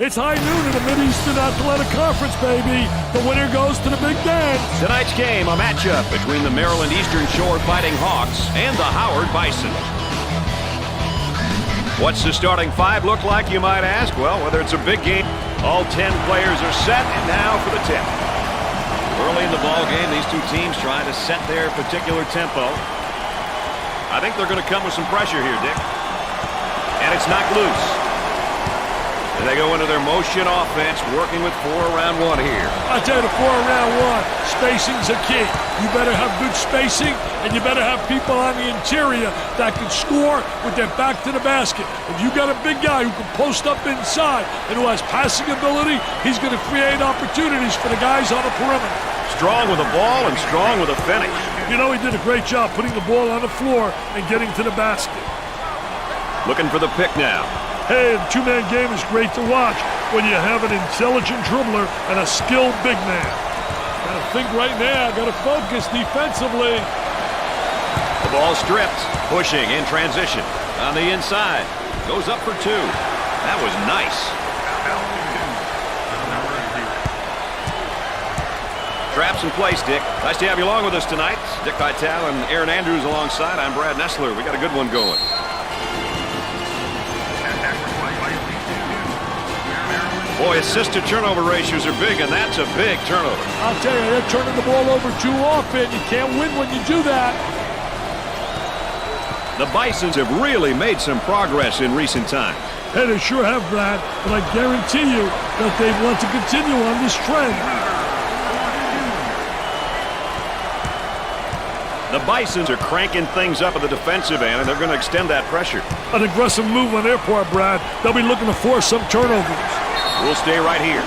It's high noon in the Mid-Eastern Athletic Conference, baby. The winner goes to the Big Dance. Tonight's game, a matchup between the Maryland Eastern Shore Fighting Hawks and the Howard Bison. What's the starting five look like, you might ask? Well, whether it's a big game, all 10 players are set, and now for the tip. Early in the ball game, these two teams trying to set their particular tempo. I think they're going to come with some pressure here, Dick. And it's knocked loose. And they go into their motion offense, working with 4 around 1 here. I tell you, the 4 around 1, spacing's a key. You better have good spacing, and you better have people on the interior that can score with their back to the basket. If you got a big guy who can post up inside and who has passing ability, he's going to create opportunities for the guys on the perimeter. Strong with the ball and strong with a finish. You know, he did a great job putting the ball on the floor and getting to the basket. Looking for the pick now. Hey, the two-man game is great to watch when you have an intelligent dribbler and a skilled big man. Gotta think right now, gotta focus defensively. The ball stripped, pushing in transition. On the inside, goes up for two. That was nice. Traps in place, Dick. Nice to have you along with us tonight. Dick Vitale and Aaron Andrews alongside. I'm Brad Nessler. We got a good one going. Boy, assist-to-turnover ratios are big, and that's a big turnover. I'll tell you, they're turning the ball over too often. You can't win when you do that. The Bisons have really made some progress in recent times. Hey, they sure have, Brad, but I guarantee you that they want to continue on this trend. The Bisons are cranking things up at the defensive end, and they're going to extend that pressure. An aggressive move on their part, Brad. They'll be looking to force some turnovers. We'll stay right here.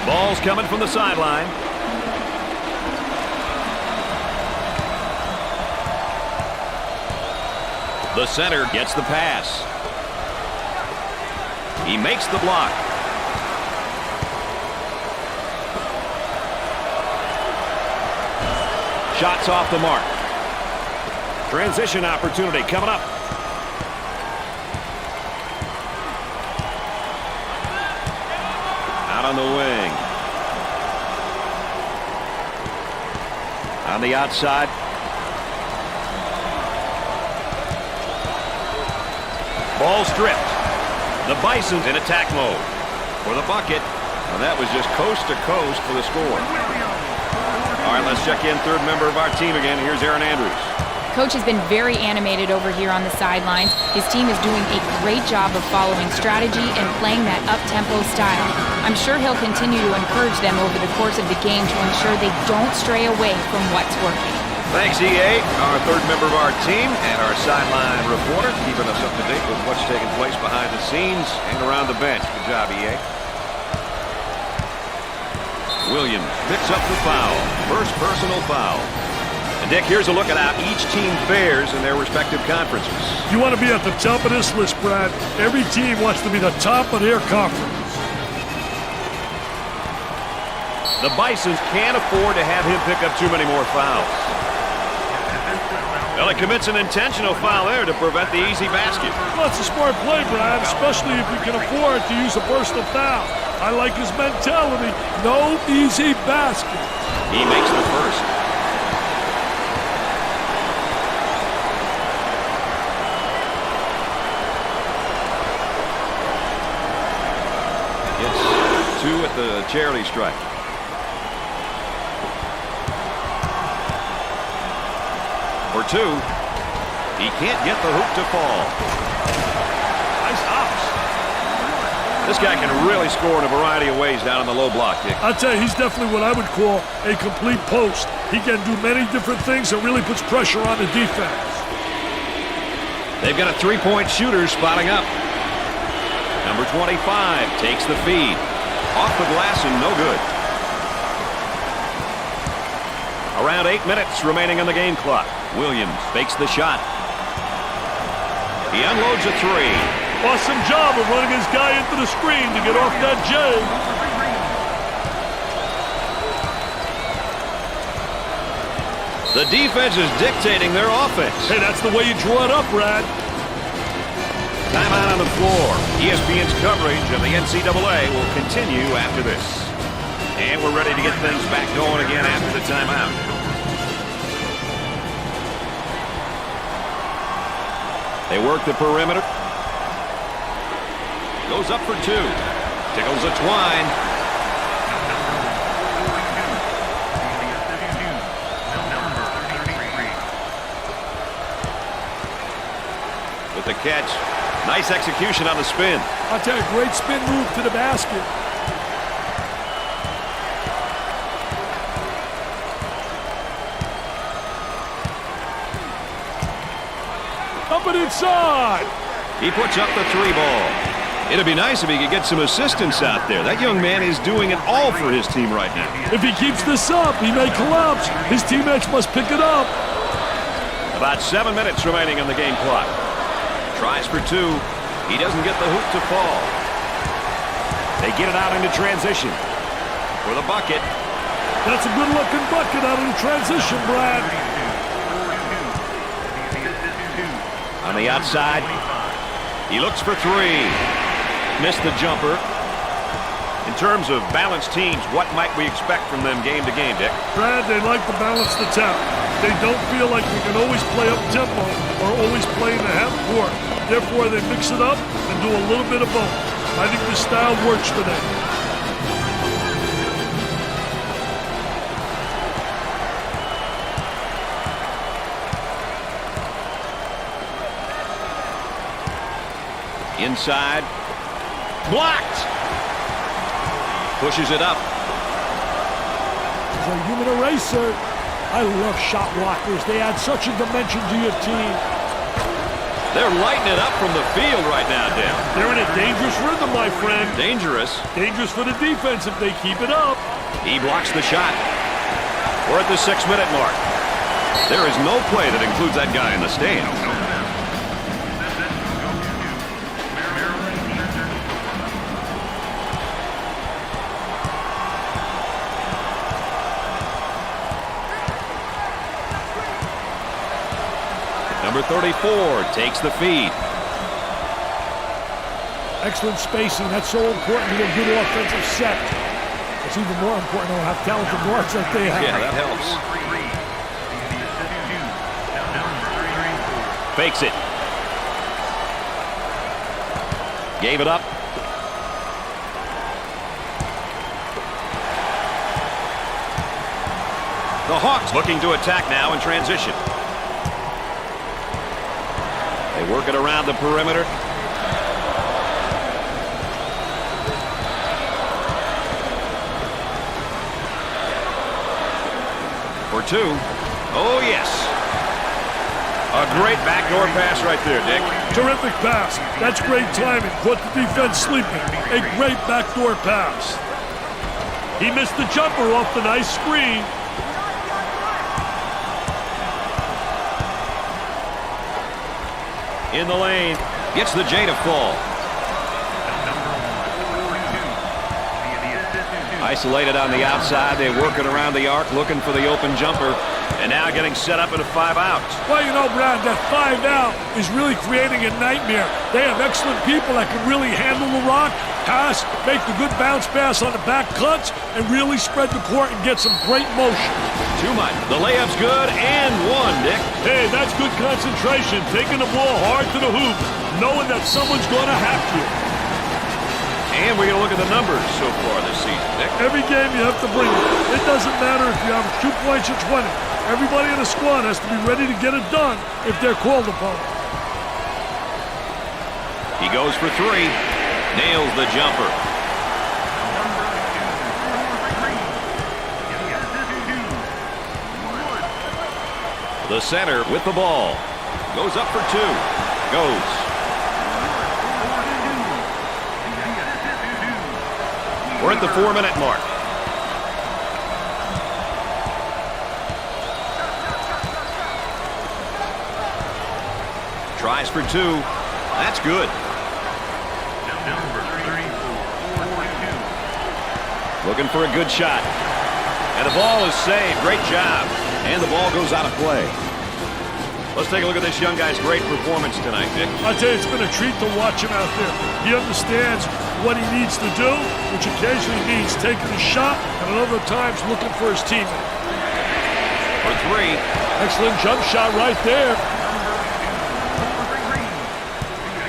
Ball's coming from the sideline. The center gets the pass. He makes the block. Shots off the mark. Transition opportunity coming up. Out on the wing. On the outside. Ball stripped. The Bisons in attack mode. For the bucket. And that was just coast to coast for the score. All right, let's check in third member of our team again. Here's Aaron Andrews. Coach has been very animated over here on the sidelines. His team is doing a great job of following strategy and playing that up-tempo style. I'm sure he'll continue to encourage them over the course of the game to ensure they don't stray away from what's working. Thanks, EA, our third member of our team, and our sideline reporter, keeping us up to date with what's taking place behind the scenes and around the bench. Good job, EA. Williams picks up the foul. First personal foul. And Dick, here's a look at how each team fares in their respective conferences. You want to be at the top of this list, Brad. Every team wants to be the top of their conference. The Bisons can't afford to have him pick up too many more fouls. Well, he commits an intentional foul there to prevent the easy basket. Well, it's a smart play, Brad, especially if you can afford to use a personal foul. I like his mentality. No easy basket. He makes the first. It's 2 at the charity stripe. For 2. He can't get the hoop to fall. Nice hops. This guy can really score in a variety of ways down in the low block, Dick. I'll tell you, he's definitely what I would call a complete post. He can do many different things that really puts pressure on the defense. They've got a three-point shooter spotting up. Number 25 takes the feed. Off the glass and no good. Around 8 minutes remaining on the game clock. Williams fakes the shot. He unloads a 3. Awesome job of running his guy into the screen to get off that J. The defense is dictating their offense. Hey, that's the way you draw it up, Brad. Timeout on the floor. ESPN's coverage of the NCAA will continue after this. And we're ready to get things back going again after the timeout. They work the perimeter. Goes up for 2. Tickles a twine. With the catch. Nice execution on the spin. I'll tell you, great spin move to the basket. Up and inside. He puts up the 3 ball. It'd be nice if he could get some assistance out there. That young man is doing it all for his team right now. If he keeps this up, he may collapse. His teammates must pick it up. About 7 minutes remaining on the game clock. Tries for two. He doesn't get the hoop to fall. They get it out into transition for the bucket. That's a good-looking bucket out of the transition, Brad. On the outside, he looks for three. Missed the jumper. In terms of balanced teams, what might we expect from them game to game, Dick? Brad, they like to balance the tempo. They don't feel like they can always play up tempo or always play in the half court. Therefore, they mix it up and do a little bit of both. I think this style works for them. Inside. Blocked. Pushes it up. He's a human eraser. I love shot blockers. They add such a dimension to your team. They're lighting it up from the field right now, Dan. They're in a dangerous rhythm, my friend. Dangerous. Dangerous for the defense if they keep it up. He blocks the shot. We're at the 6-minute mark. There is no play that includes that guy in the stands. Number 34 takes the feed. Excellent spacing. That's so important to get a good offensive set. It's even more important to have talented guards like they have. Yeah, that helps. Fakes it. Gave it up. The Hawks looking to attack now in transition. They work it around the perimeter. For two. Oh, yes. A great backdoor pass right there, Dick. Terrific pass. That's great timing. Caught the defense sleeping. A great backdoor pass. He missed the jumper off the nice screen. In the lane, gets the J to fall. Isolated on the outside, they work it around the arc, looking for the open jumper, and now getting set up in a 5-out. Well, you know, Brad, that 5-out is really creating a nightmare. They have excellent people that can really handle the rock, pass, make the good bounce pass on the back cuts, and really spread the court and get some great motion. Too much. The layup's good and one, Dick. Hey, that's good concentration. Taking the ball hard to the hoop, knowing that someone's going to have you. And we're going to look at the numbers so far this season, Dick. Every game you have to bring it. It doesn't matter if you have 2 points or 20. Everybody in the squad has to be ready to get it done if they're called upon. He goes for three. Nails the jumper. The center with the ball. Goes up for two. Goes. We're at the 4-minute mark. Tries for two. That's good. Looking for a good shot. And the ball is saved. Great job. And the ball goes out of play. Let's take a look at this young guy's great performance tonight, Dick. I tell you, it's been a treat to watch him out there. He understands what he needs to do, which occasionally means taking a shot, and at other times looking for his teammate. For three. Excellent jump shot right there.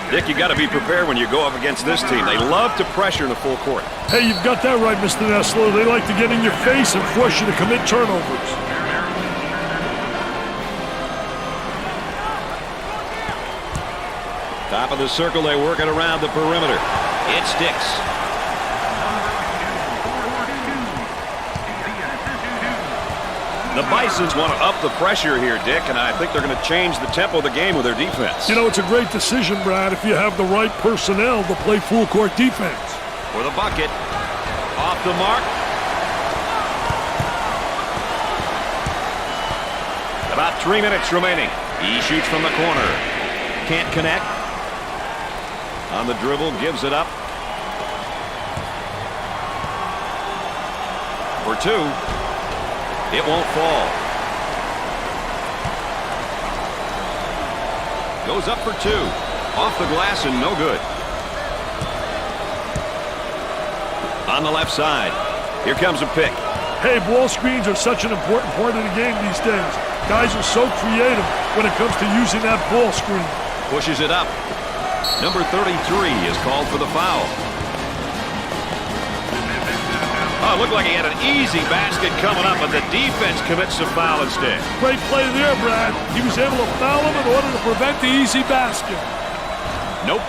Dick, you got to be prepared when you go up against this team. They love to pressure in the full court. Hey, you've got that right, Mr. Nessler. They like to get in your face and force you to commit turnovers. Top of the circle, they work it around the perimeter. It sticks. The Bisons want to up the pressure here, Dick, and I think they're going to change the tempo of the game with their defense. You know, it's a great decision, Brad, if you have the right personnel to play full-court defense. For the bucket. Off the mark. About 3 minutes remaining. He shoots from the corner. Can't connect. On the dribble, gives it up. For two. It won't fall. Goes up for two. Off the glass and no good. On the left side. Here comes a pick. Hey, ball screens are such an important part of the game these days. Guys are so creative when it comes to using that ball screen. Pushes it up. Number 33 is called for the foul. Oh, it looked like he had an easy basket coming up, but the defense commits the foul instead. Great play there, Brad. He was able to foul him in order to prevent the easy basket. Nope.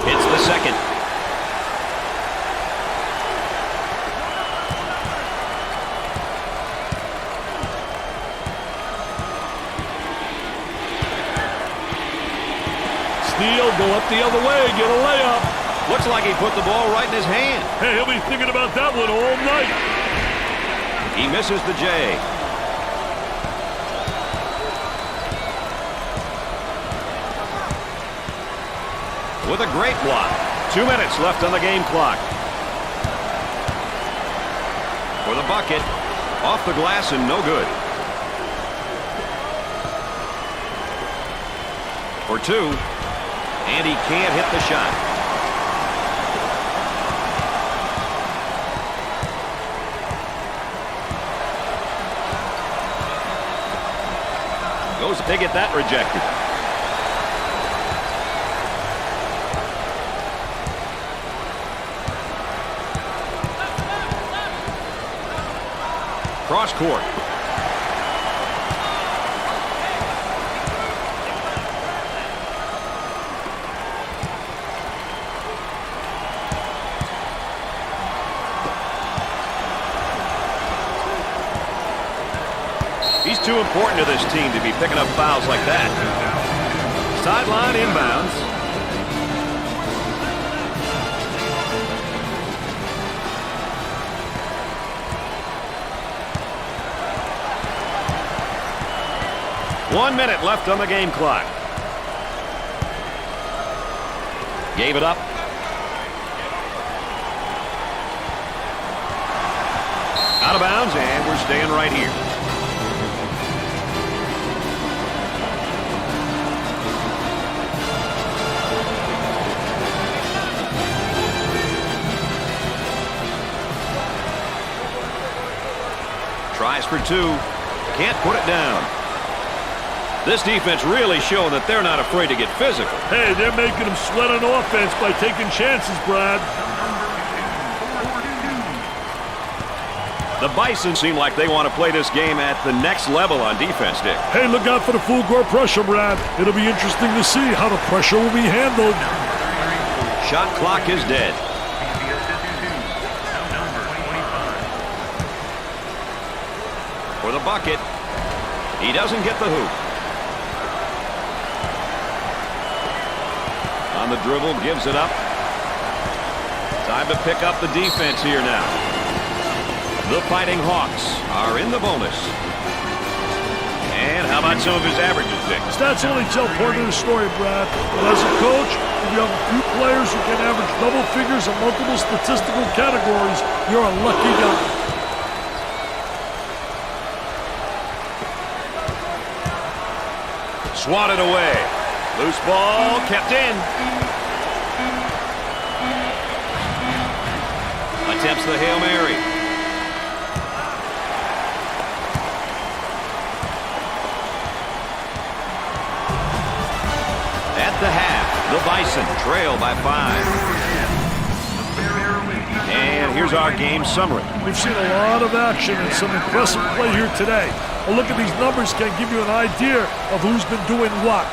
It's the second. Steele, go up the other way, get a layup. Looks like he put the ball right in his hand. Hey, he'll be thinking about that one all night. He misses the J. With a great block. 2 minutes left on the game clock. For the bucket. Off the glass and no good. For two. And he can't hit the shot. Goes to get that rejected. Cross court. He's too important to this team to be picking up fouls like that. Sideline inbounds. One minute left on the game clock. Gave it up. Out of bounds, and we're staying right here. Tries for two. Can't put it down. This defense really showing that they're not afraid to get physical. Hey, they're making them sweat on offense by taking chances, Brad. The Bison seem like they want to play this game at the next level on defense, Dick. Hey, look out for the full court pressure, Brad. It'll be interesting to see how the pressure will be handled. Shot clock is dead. For the bucket. He doesn't get the hoop. On the dribble, gives it up. Time to pick up the defense here now. The Fighting Hawks are in the bonus. And how about some of his averages, Dick? Stats only tell part of the story, Brad. But as a coach, if you have a few players who can average double figures in multiple statistical categories, you're a lucky guy. Swatted away. Loose ball kept in. Attempts the Hail Mary. At the half, the Bison trail by 5. And here's our game summary. We've seen a lot of action and some impressive play here today. A look at these numbers can give you an idea of who's been doing what.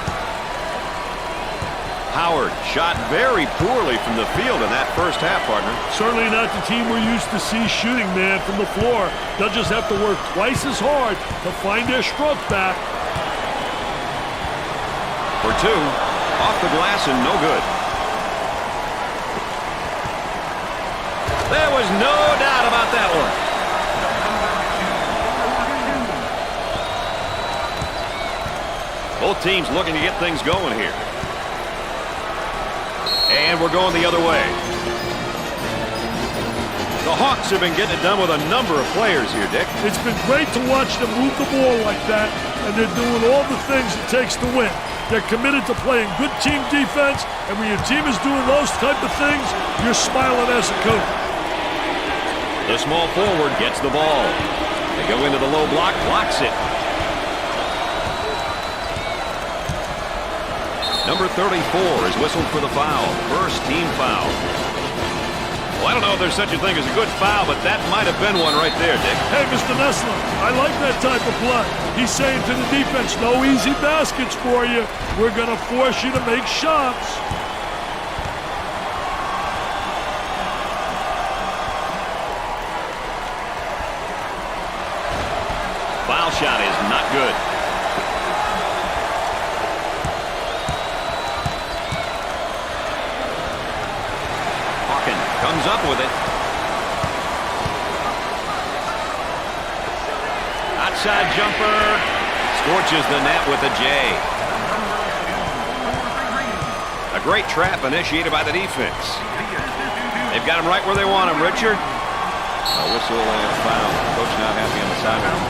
Howard shot very poorly from the field in that first half, partner. Certainly not the team we're used to see shooting, man, from the floor. They'll just have to work twice as hard to find their stroke back. For two, off the glass and no good. There was no doubt about that one. Both teams looking to get things going here. And we're going the other way. The Hawks have been getting it done with a number of players here, Dick. It's been great to watch them move the ball like that, and they're doing all the things it takes to win. They're committed to playing good team defense, and when your team is doing those type of things, you're smiling as a coach. The small forward gets the ball. They go into the low block, blocks it. Number 34 is whistled for the foul. First team foul. Well, I don't know if there's such a thing as a good foul, but that might have been one right there, Dick. Hey, Mr. Nessler, I like that type of play. He's saying to the defense, no easy baskets for you. We're going to force you to make shots. Foul shot is not good. Comes up with it. Outside jumper. Scorches the net with a J. A great trap initiated by the defense. They've got him right where they want him, Richard. A whistle and a foul. Coach not happy on the sideline.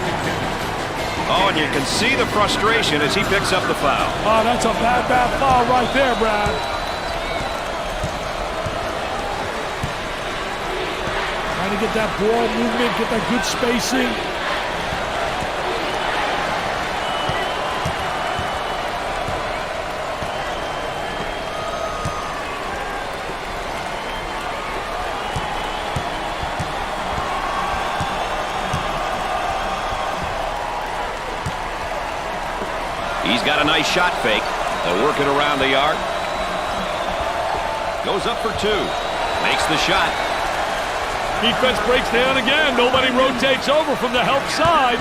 Oh, and you can see the frustration as he picks up the foul. Oh, that's a bad foul right there, Brad. Trying to get that ball movement, get that good spacing. He's got a nice shot fake. They're working around the arc. Goes up for two. Makes the shot. Defense breaks down again. Nobody rotates over from the help side.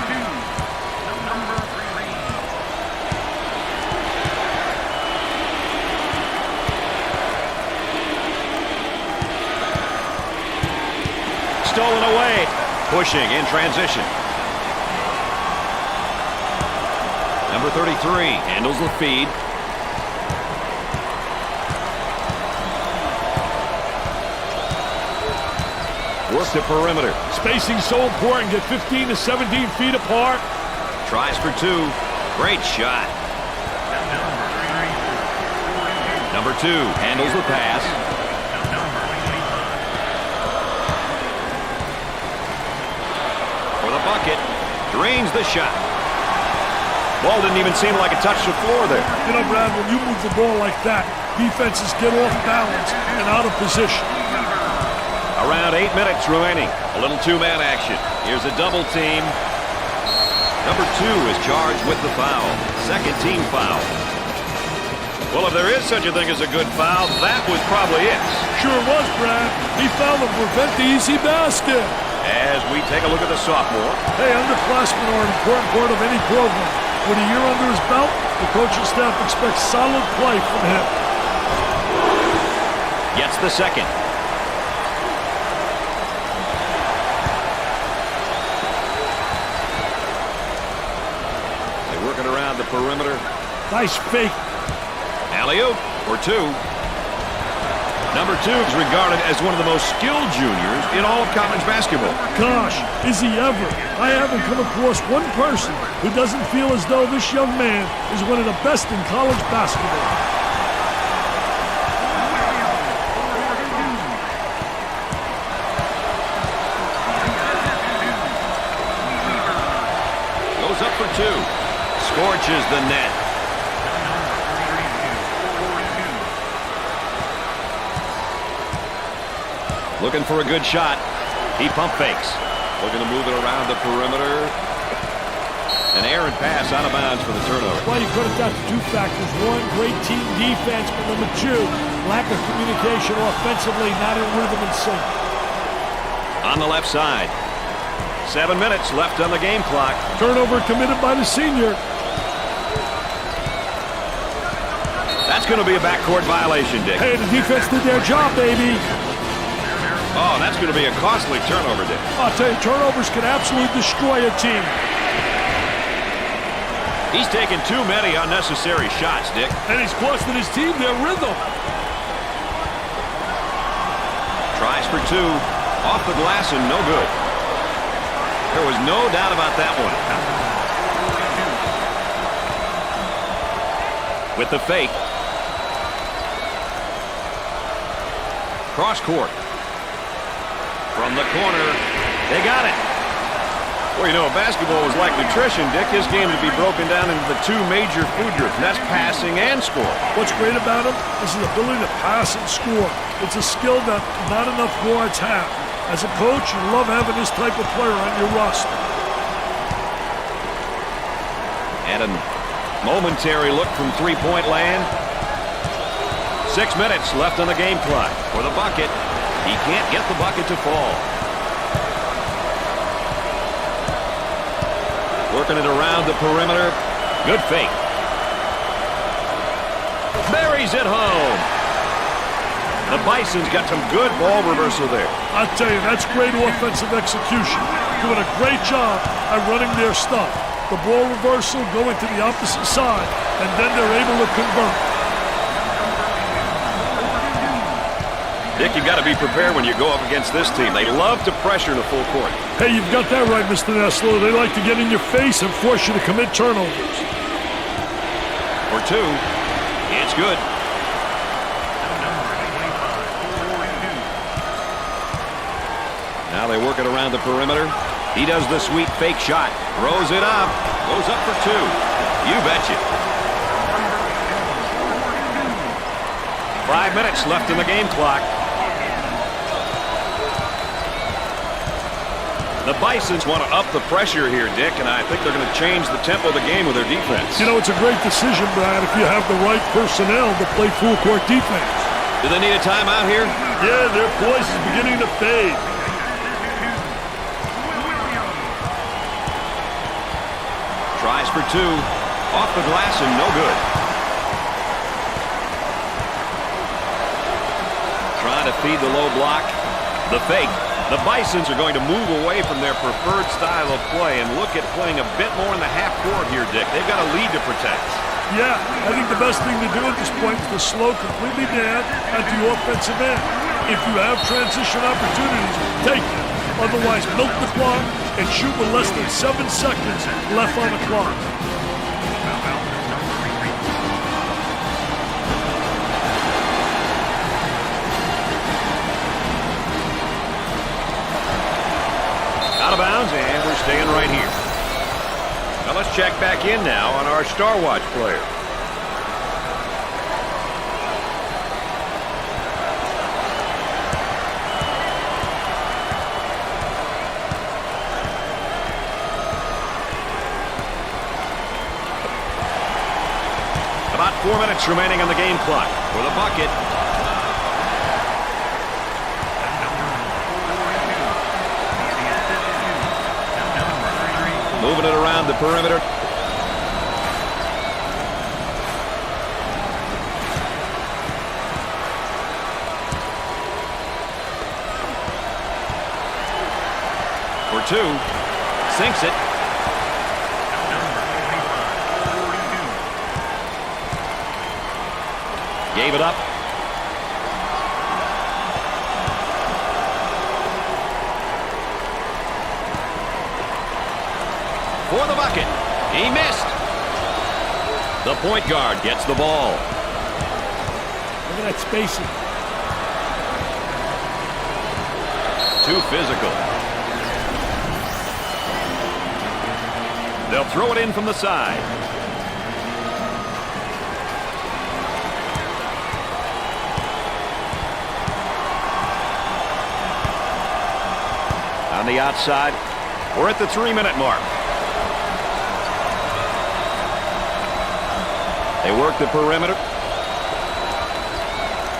Stolen away. Pushing in transition. Number 33 handles the feed. Work the perimeter. Spacing so important. Get 15 to 17 feet apart. Tries for two. Great shot. Number 2 handles the pass. For the bucket. Drains the shot. Ball didn't even seem like it touched the floor there. You know, Brad, when you move the ball like that, defenses get off balance and out of position. Around 8 minutes remaining. A little two-man action. Here's a double team. Number 2 is charged with the foul. Second team foul. Well, if there is such a thing as a good foul, that was probably it. Sure was, Brad. He fouled to prevent the easy basket. As we take a look at the sophomore. Hey, underclassmen are an important part of any program. With a year under his belt, the coaching staff expects solid play from him. Gets the second. They're working around the perimeter. Nice fake. Alley-oop for 2. Number 2 is regarded as one of the most skilled juniors in all of college basketball. Gosh, is he ever? I haven't come across one person who doesn't feel as though this young man is one of the best in college basketball. Goes up for 2. Scorches the net. Looking for a good shot. He pump fakes. Looking to move it around the perimeter. An errant pass out of bounds for the turnover. Well, you put it down to two factors. One, great team defense, but number two, lack of communication offensively, not in rhythm and sync. On the left side. 7 minutes left on the game clock. Turnover committed by the senior. That's going to be a backcourt violation, Dick. Hey, the defense did their job, baby. Oh, that's going to be a costly turnover, Dick. I'll tell you, turnovers can absolutely destroy a team. He's taken too many unnecessary shots, Dick. And he's costing his team their rhythm. Tries for two. Off the glass and no good. There was no doubt about that one. With the fake. Cross court. From the corner. They got it. Well, you know, basketball was like nutrition, Dick. This game would be broken down into the two major food groups, and that's passing and scoring. What's great about him is his ability to pass and score. It's a skill that not enough guards have. As a coach, you love having this type of player on your roster. And a momentary look from three-point land. 6 minutes left on the game clock. For the bucket, he can't get the bucket to fall. Working it around the perimeter. Good fake. Buries it home. The Bison's got some good ball reversal there. I'll tell you, that's great offensive execution. Doing a great job at running their stuff. The ball reversal going to the opposite side, and then they're able to convert. Dick, you've got to be prepared when you go up against this team. They love to pressure the full court. Hey, you've got that right, Mr. Nessler. They like to get in your face and force you to commit turnovers. For two. It's good. Now they work it around the perimeter. He does the sweet fake shot. Throws it up. Goes up for two. You betcha. 5 minutes left in the game clock. The Bisons want to up the pressure here, Dick, and I think they're going to change the tempo of the game with their defense. You know, it's a great decision, Brad, if you have the right personnel to play full-court defense. Do they need a timeout here? Yeah, their poise is beginning to fade. Tries for two. Off the glass and no good. Trying to feed the low block. The fake. The Bisons are going to move away from their preferred style of play and look at playing a bit more in the half court here, Dick. They've got a lead to protect. Yeah, I think the best thing to do at this point is to slow completely down at the offensive end. If you have transition opportunities, take them. Otherwise, milk the clock and shoot with less than 7 seconds left on the clock. Out of bounds, and we're staying right here. Now let's check back in now on our Star Watch player. About 4 minutes remaining on the game clock for the bucket. Moving it around the perimeter. For two. Sinks it. Gave it up. For the bucket. He missed. The point guard gets the ball. Look at that spacing. Too physical. They'll throw it in from the side. On the outside, we're at the 3-minute mark. They work the perimeter.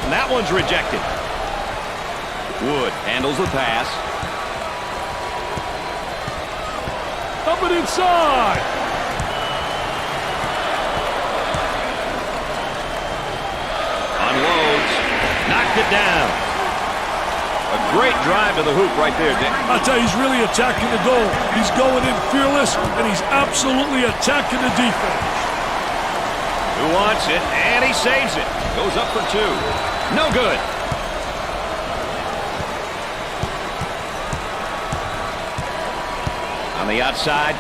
And that one's rejected. Wood handles the pass. Up and inside. Unloads. Knocked it down. A great drive to the hoop right there, Dick. I'll tell you, he's really attacking the goal. He's going in fearless, and he's absolutely attacking the defense. Who wants it? And he saves it. Goes up for two. No good. On the outside.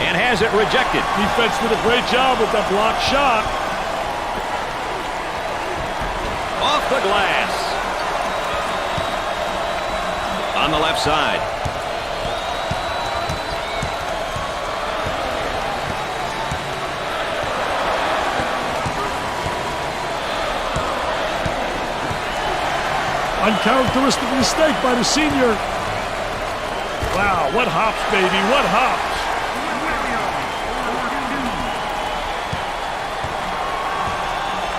And has it rejected. Defense did a great job with that blocked shot. Off the glass. On the left side. Uncharacteristic mistake by the senior. Wow, what hops, baby, what hops.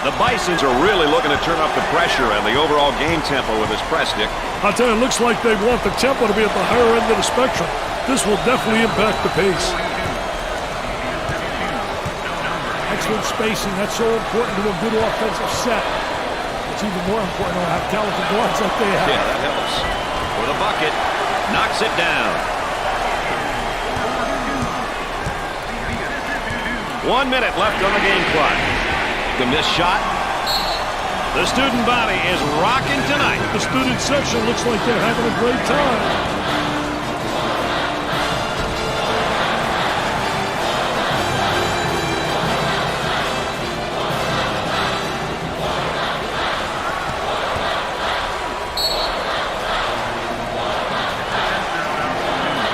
The Bisons are really looking to turn up the pressure and the overall game tempo with this press, Dick. I'll tell you, it looks like they want the tempo to be at the higher end of the spectrum. This will definitely impact the pace. Excellent spacing. That's so important to a good offensive set. It's even more important to have talented guards like they have. Yeah, that helps. For the bucket. Knocks it down. 1 minute left on the game clock. The missed shot. The student body is rocking tonight. The student section looks like they're having a great time.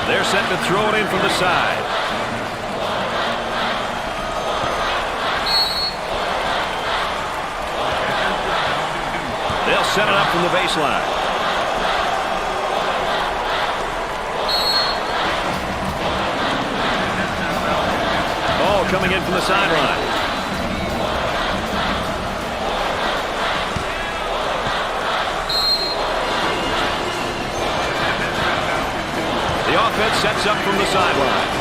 They're set to throw it in from the side. They'll set it up from the baseline. Ball coming in from the sideline. The offense sets up from the sideline.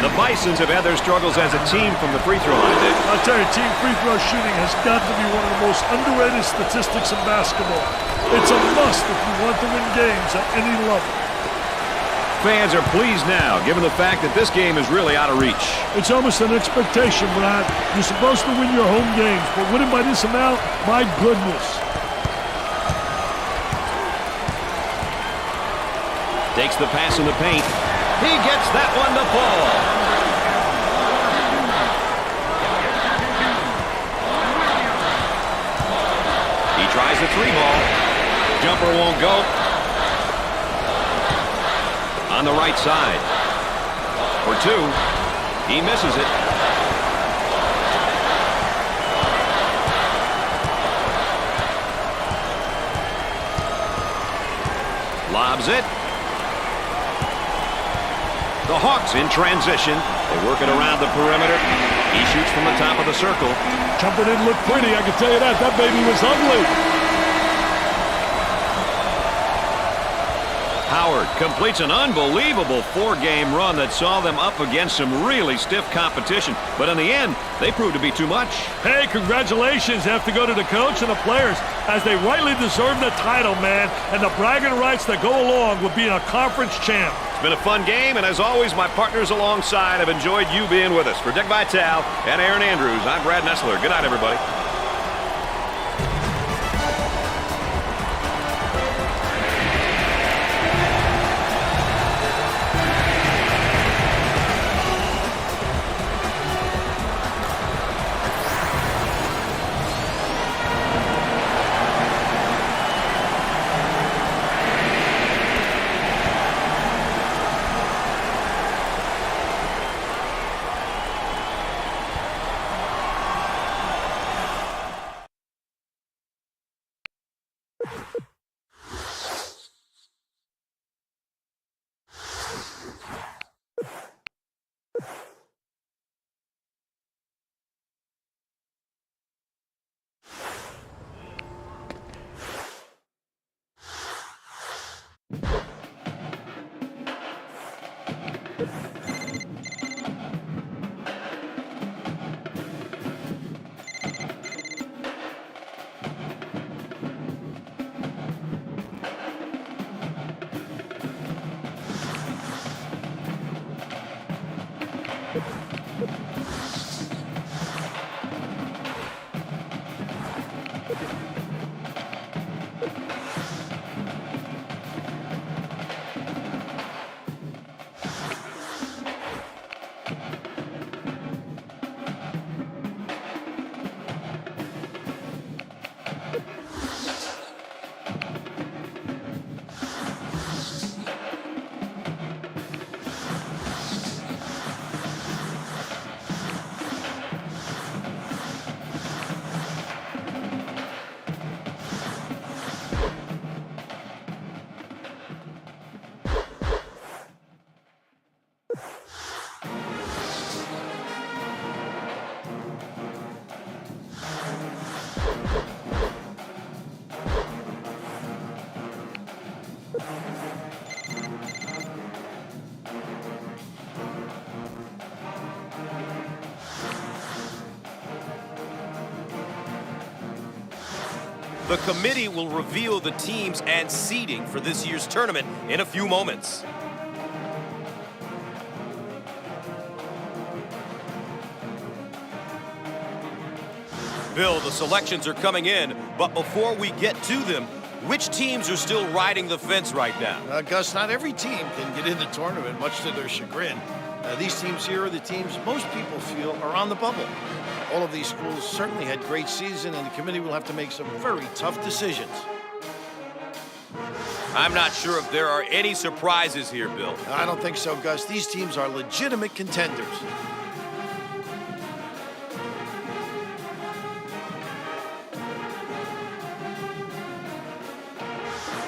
The Bisons have had their struggles as a team from the free throw line, Dick. I'll tell you, team free throw shooting has got to be one of the most underrated statistics in basketball. It's a must if you want to win games at any level. Fans are pleased now, given the fact that this game is really out of reach. It's almost an expectation, Brad. You're supposed to win your home games, but winning by this amount, my goodness. Takes the pass in the paint. He gets that one to fall. He tries the three ball. Jumper won't go. On the right side. For two. He misses it. Lobs it. The Hawks in transition. They work it around the perimeter. He shoots from the top of the circle. Jumper didn't look pretty, I can tell you that. That baby was ugly. Howard completes an unbelievable four-game run that saw them up against some really stiff competition. But in the end, they proved to be too much. Hey, congratulations have to go to the coach and the players, as they rightly deserve the title, man, and the bragging rights that go along with being a conference champ. It's been a fun game, and as always, my partners alongside have enjoyed you being with us. For Dick Vitale and Aaron Andrews, I'm Brad Nessler. Good night, everybody. The committee will reveal the teams and seeding for this year's tournament in a few moments. Bill, the selections are coming in, but before we get to them, which teams are still riding the fence right now? Gus, not every team can get in the tournament, much to their chagrin. These teams here are the teams most people feel are on the bubble. All of these schools certainly had great season, and the committee will have to make some very tough decisions. I'm not sure if there are any surprises here, Bill. I don't think so, Gus. These teams are legitimate contenders.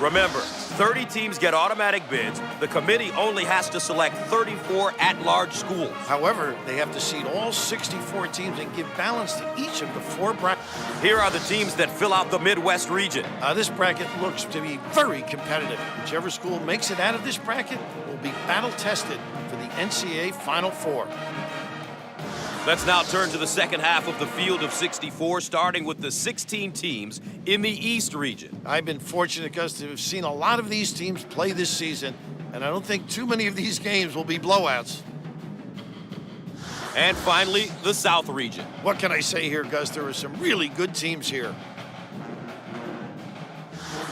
Remember, 30 teams get automatic bids. The committee only has to select 34 at-large schools. However, they have to seed all 64 teams and give balance to each of the 4 brackets. Here are the teams that fill out the Midwest region. This bracket looks to be very competitive. Whichever school makes it out of this bracket will be battle-tested for the NCAA Final Four. Let's now turn to the second half of the field of 64, starting with the 16 teams in the East region. I've been fortunate, Gus, to have seen a lot of these teams play this season, and I don't think too many of these games will be blowouts. And finally, the South region. What can I say here, Gus? There are some really good teams here.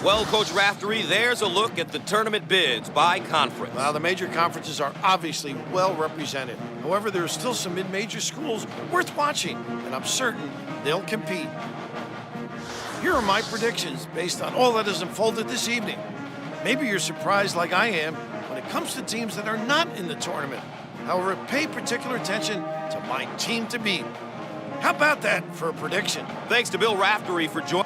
Well, Coach Raftery, there's a look at the tournament bids by conference. Well, the major conferences are obviously well represented. However, there are still some mid-major schools worth watching, and I'm certain they'll compete. Here are my predictions based on all that has unfolded this evening. Maybe you're surprised like I am when it comes to teams that are not in the tournament. However, pay particular attention to my team to beat. How about that for a prediction? Thanks to Bill Raftery for joining.